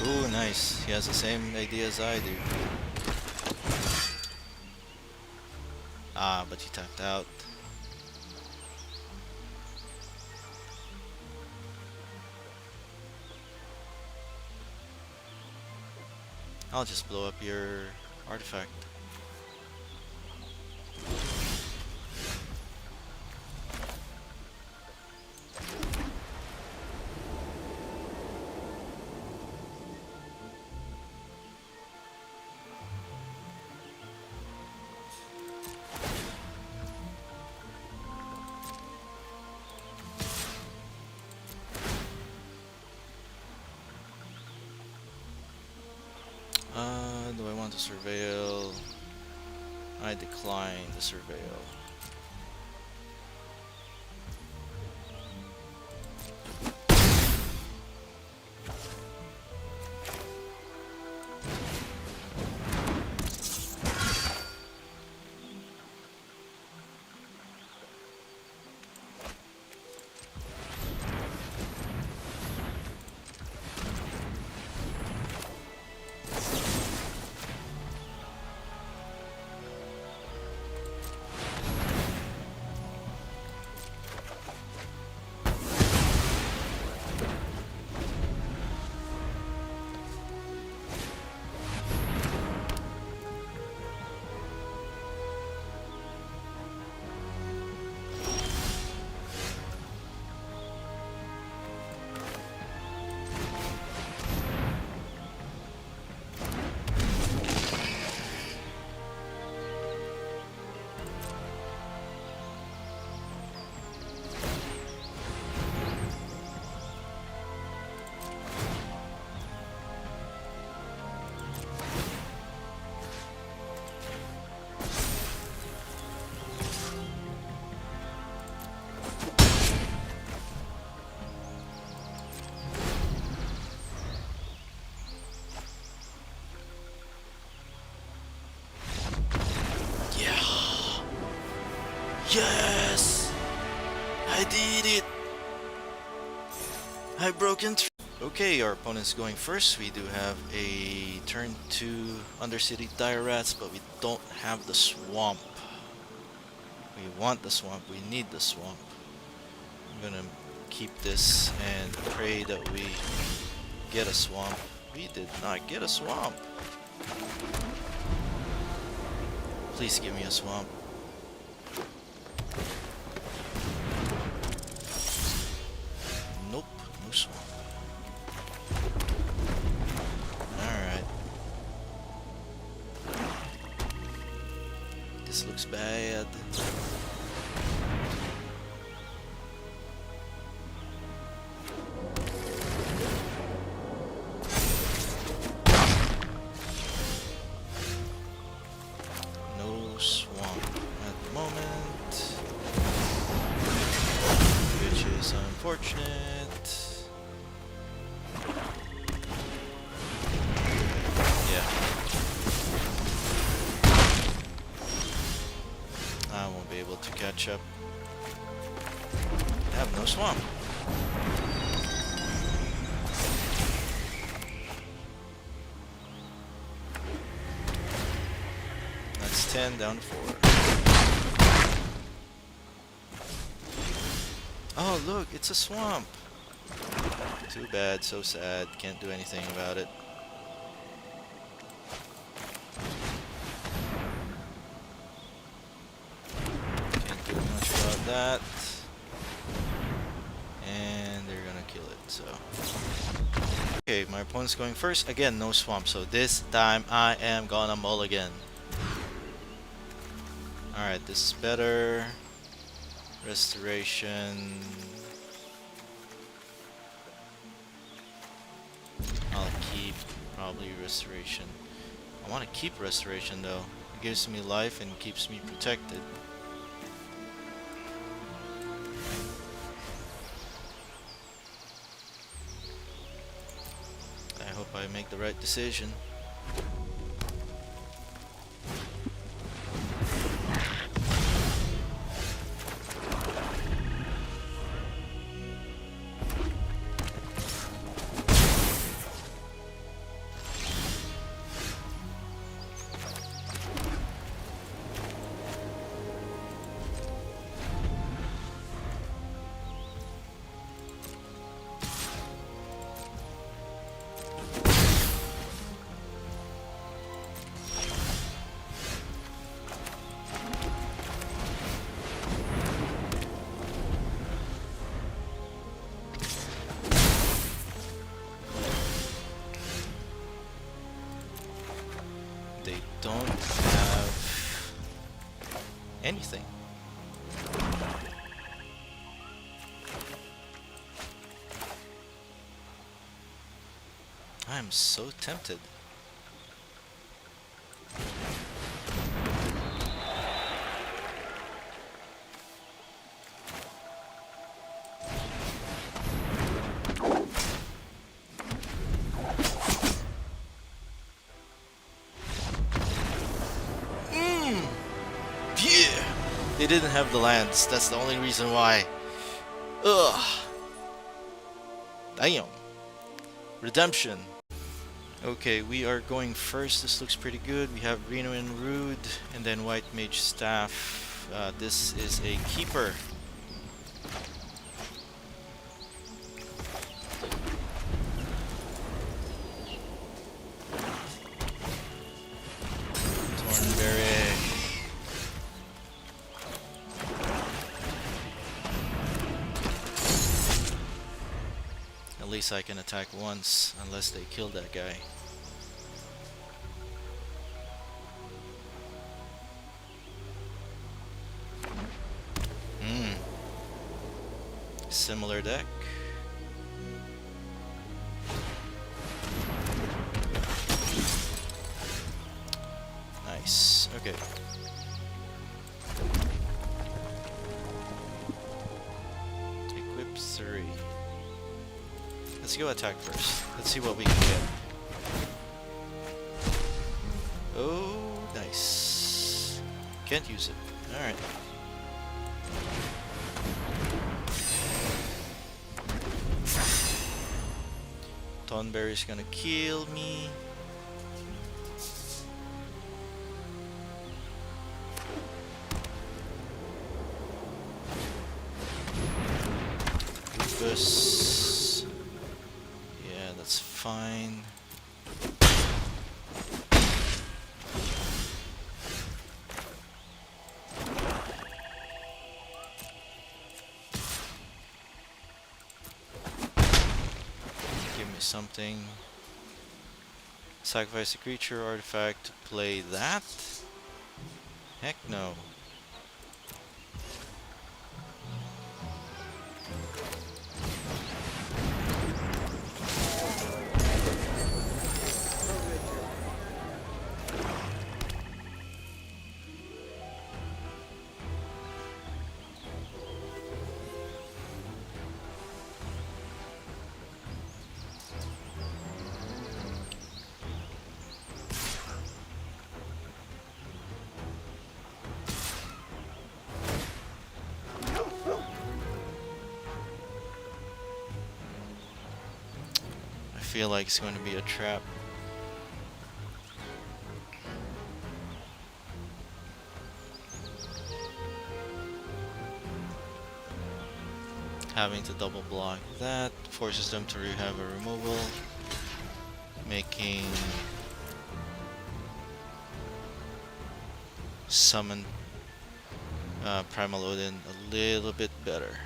Ooh, nice. He has the same idea as I do. Ah, but he tapped out. I'll just blow up your artifact. Do I want to surveil? I decline the surveil. Yes! I did it! I broke in. Okay, our opponent's going first. We do have a turn 2 Undercity Dire Rats, but we don't have the swamp. We want the swamp. We need the swamp. I'm gonna keep this and pray that we get a swamp. We did not get a swamp. Please give me a swamp. Nope, no swamp. Alright. This looks bad. No swamp at the moment, which is unfortunate. Yeah. I won't be able to catch up. I have no swamp. That's 10 down to 4. Oh, look, it's a swamp. Too bad, so sad. Can't do anything about it. Can't do much about that. And they're gonna kill it, so. Okay, my opponent's going first. Again, no swamp, so this time I am gonna mulligan. Alright, this is better. Restoration. I'll keep probably restoration. I want to keep restoration though. It gives me life and keeps me protected. I hope I make the right decision. They don't have anything. I'm so tempted. Yeah! They didn't have the lands. That's the only reason why. Ugh. Damn. Redemption. Okay, we are going first. This looks pretty good. We have Reno and Rude, and then White Mage Staff. This is a keeper. Thornberry. At least I can attack once, unless they kill that guy. Similar deck. Nice. Okay. Equip 3. Let's go attack first. Let's see what we can get. Oh, nice. Can't use it. Alright. Thornberry's gonna kill me. Rufus. Yeah, that's fine. Give me something. Sacrifice a creature artifact to play that? Heck no. I feel like it's going to be a trap. Having to double block that forces them to have a removal, making summon Primal Odin a little bit better.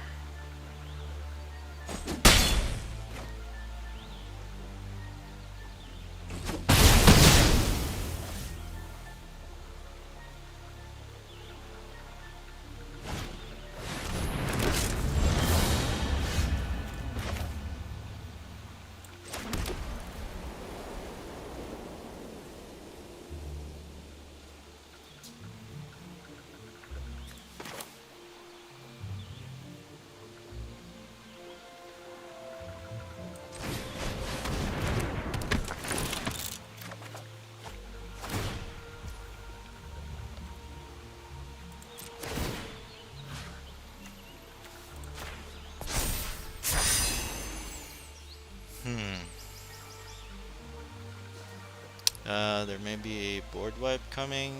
There may be a board wipe coming.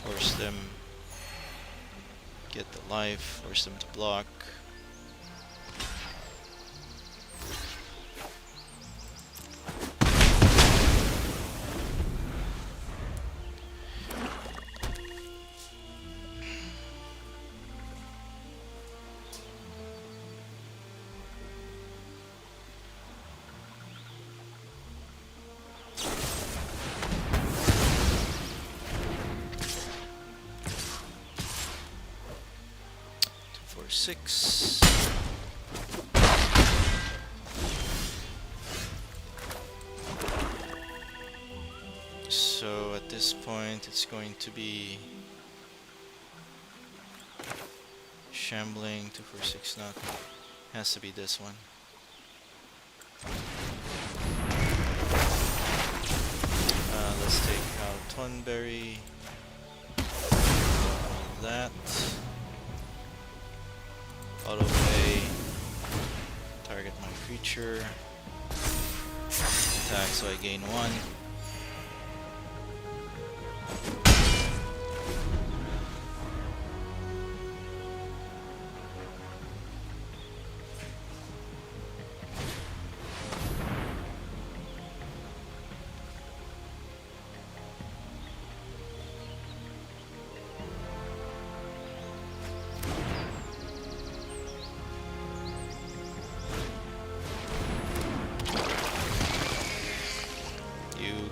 Force them get the life, force them to block. Six. So at this point it's going to be shambling 2 4 6 not has to be this one. Let's take out Thornberry. That. Auto play, target my creature, attack so I gain 1.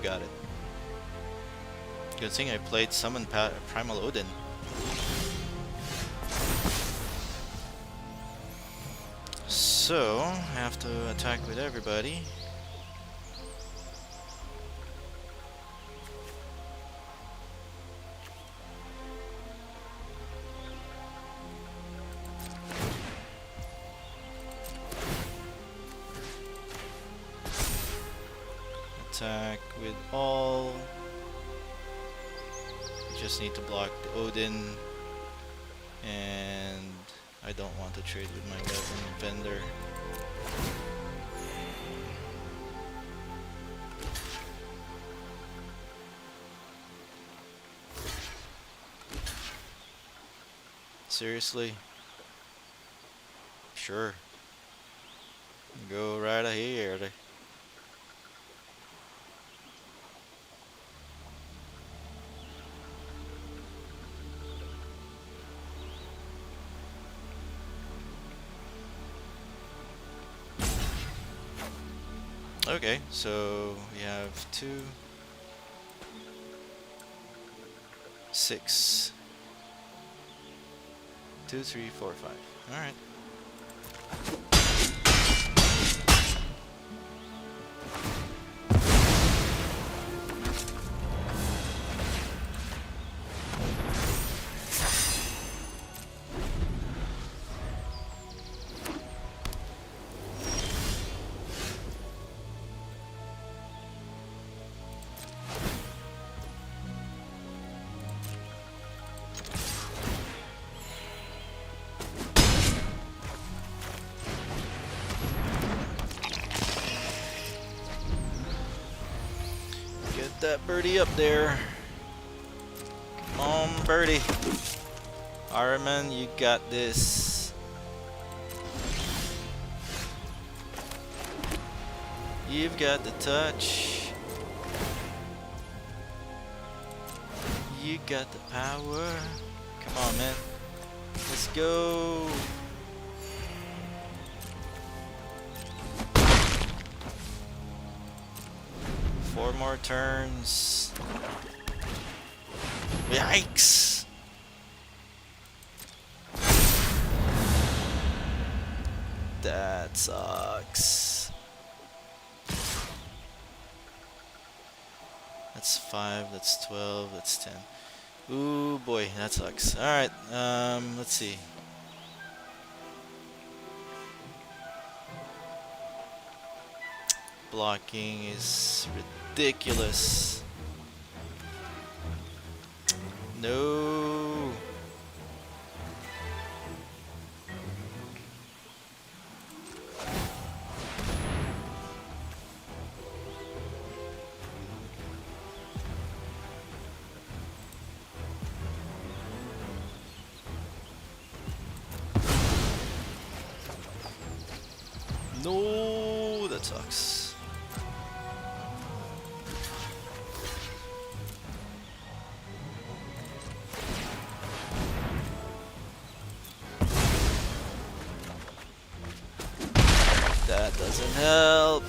Got it. Good thing I played Summon Primal Odin. So, I have to attack with everybody. Attack with all. Just need to block the Odin, and I don't want to trade with my weapon vendor. Seriously? Sure. Go right ahead. Okay, so we have 2, 6, 2, 3, 4, 5. All right. That birdie up there. Birdie. Ironman, you got this. You've got the touch. You got the power. Come on, man. Let's go. Four more turns. Yikes! That sucks. That's 5, that's 12, that's 10. Ooh boy, that sucks. Alright, let's see. Blocking is ridiculous. No. No, that sucks. That doesn't help.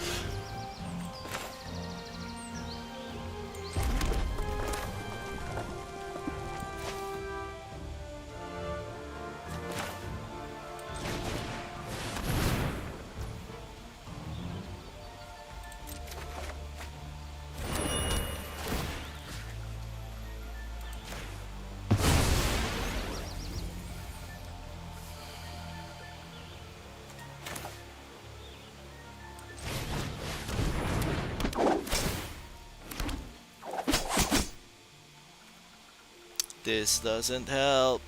This doesn't help.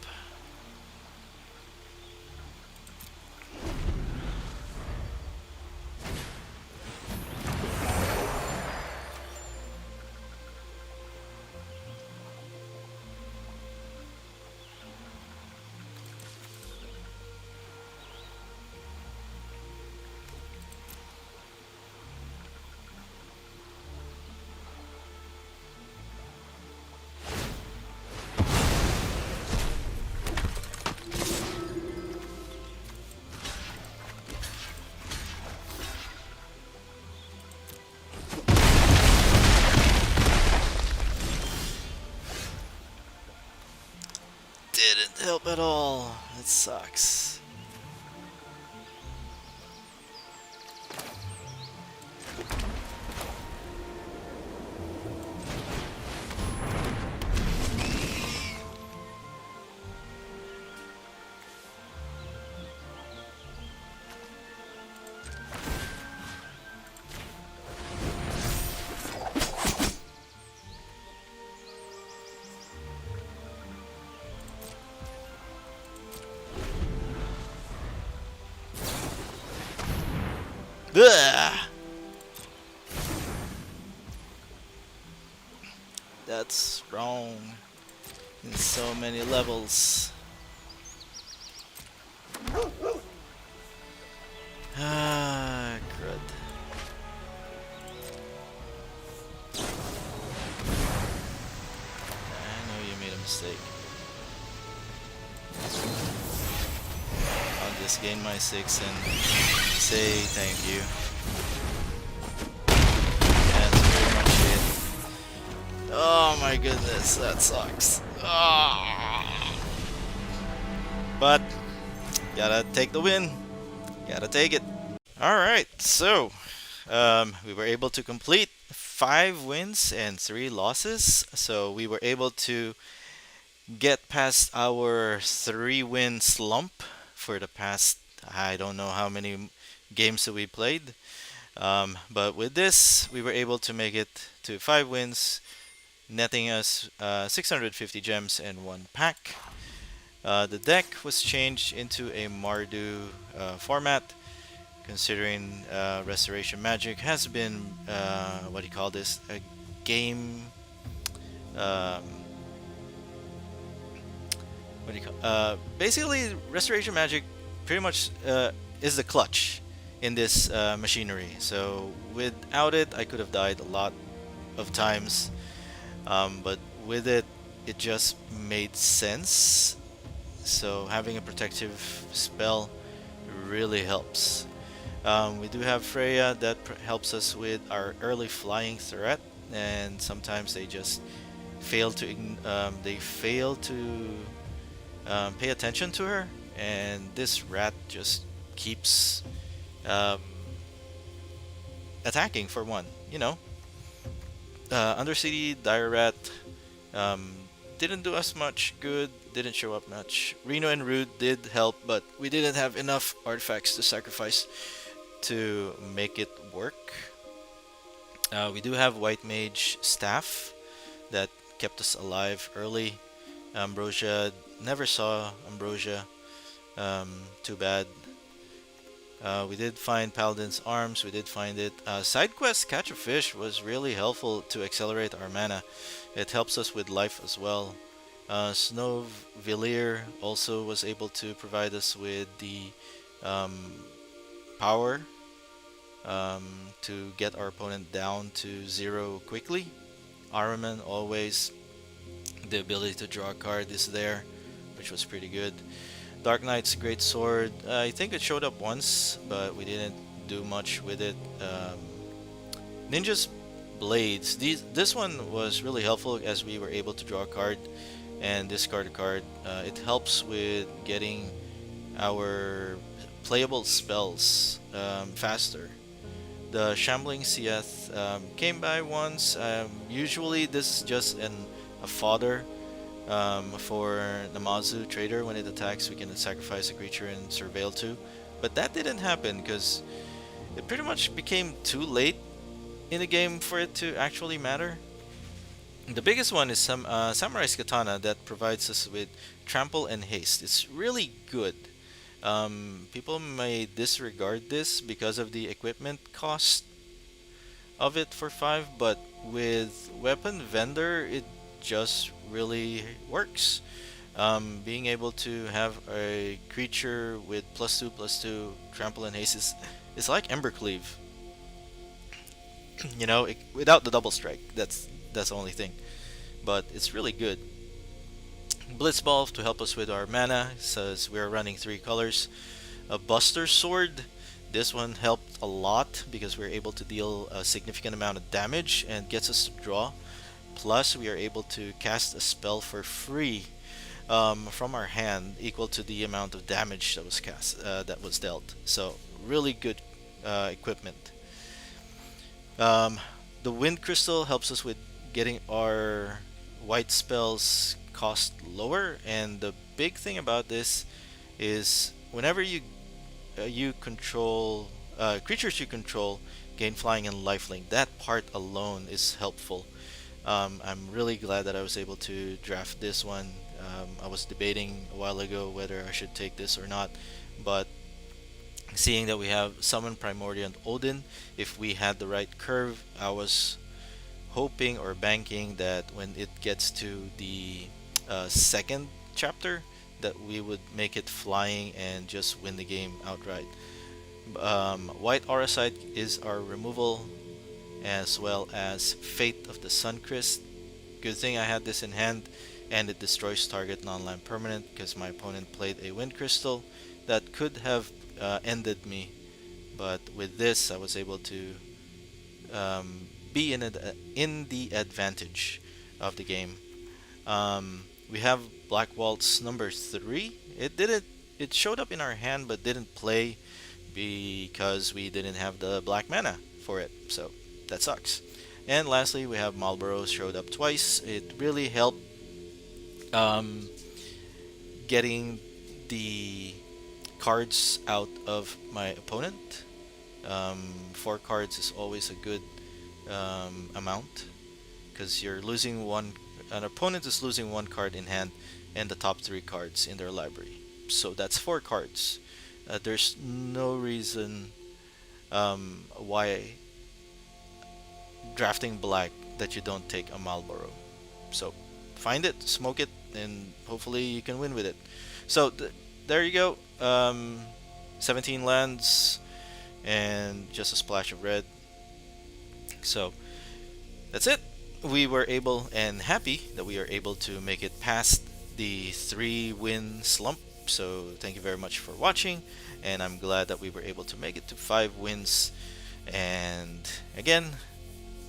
Didn't help at all. It sucks. Ugh. That's wrong in so many levels. Ah, crud. I know you made a mistake. I'll just gain my 6 and say thank you. That's pretty much it. Oh my goodness, that sucks. Ah. But gotta take the win. Gotta take it. Alright, so we were able to complete 5 wins and 3 losses. So we were able to get past our 3-win slump for the past, I don't know how many games that we played. But with this, we were able to make it to 5 wins, netting us 650 gems and 1 pack. The deck was changed into a Mardu format, considering Restoration Magic has been, what do you call this, a game, um, what do you call basically restoration magic pretty much is the clutch in this machinery. So without it, I could have died a lot of times, but with it, it just made sense. So having a protective spell really helps. We do have Freya that helps us with our early flying threat, and sometimes they just fail to pay attention to her, and this rat just keeps um, attacking for one. Undercity Dire Rat um, didn't do us much good, didn't show up much. Reno and Rude did help, but we didn't have enough artifacts to sacrifice to make it work. We do have White Mage Staff that kept us alive early. Ambrosia, never saw Ambrosia. Too bad. We did find Paladin's Arms, we did find it. Side quest Catch a Fish was really helpful to accelerate our mana. It helps us with life as well. Snow Villier also was able to provide us with the um, power to get our opponent down to 0 quickly. Araman always, the ability to draw a card is there, which was pretty good. Dark Knight's Great Sword, I think it showed up once, but we didn't do much with it. Ninja's Blades, this one was really helpful as we were able to draw a card and discard a card. It helps with getting our playable spells faster. The Shambling Sieth came by once. Usually this is just a fodder for Namazu Trader. When it attacks, we can sacrifice a creature and surveil too. But that didn't happen because it pretty much became too late in the game for it to actually matter. The biggest one is some Samurai's Katana that provides us with trample and haste. It's really good. People may disregard this because of the equipment cost of it for 5, but with Weapon Vendor, it just really works. Being able to have a creature with +2/+2 trample and haste is like Embercleave. Without the double strike, that's the only thing. But it's really good. Blitzball to help us with our mana, says we're running 3 colors. A Buster Sword, this one helped a lot because we're able to deal a significant amount of damage and gets us to draw. Plus, we are able to cast a spell for free from our hand, equal to the amount of damage that was dealt. So, really good equipment. The Wind Crystal helps us with getting our white spells cost lower, and the big thing about this is whenever you control creatures you control gain flying and lifelink. That part alone is helpful. I'm really glad that I was able to draft this one. I was debating a while ago whether I should take this or not, but seeing that we have Summon Primordial Odin, if we had the right curve, I was hoping or banking that when it gets to the second chapter that we would make it flying and just win the game outright. White Auracite is our removal, as well as Fate of the Suncrest. Good thing I had this in hand, and it destroys target non-land permanent because my opponent played a Wind Crystal that could have ended me, but with this I was able to be in the advantage of the game. We have Black Waltz number 3. It showed up in our hand but didn't play because we didn't have the black mana for it, so that sucks. And lastly, we have Marlboro, showed up twice. It really helped getting the cards out of my opponent. 4 cards is always a good amount because you're losing one. An opponent is losing 1 card in hand and the top 3 cards in their library. So that's 4 cards. There's no reason why drafting black that you don't take a Marlboro. So find it, smoke it, and hopefully you can win with it. So there you go. 17 lands and just a splash of red. So that's it. We were able and happy that we are able to make it past the 3-win slump. So thank you very much for watching, and I'm glad that we were able to make it to 5 wins. And again,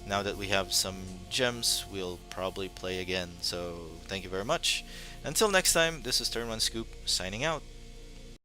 now that we have some gems, we'll probably play again. So thank you very much. Until next time, this is Turn 1 Scoop signing out.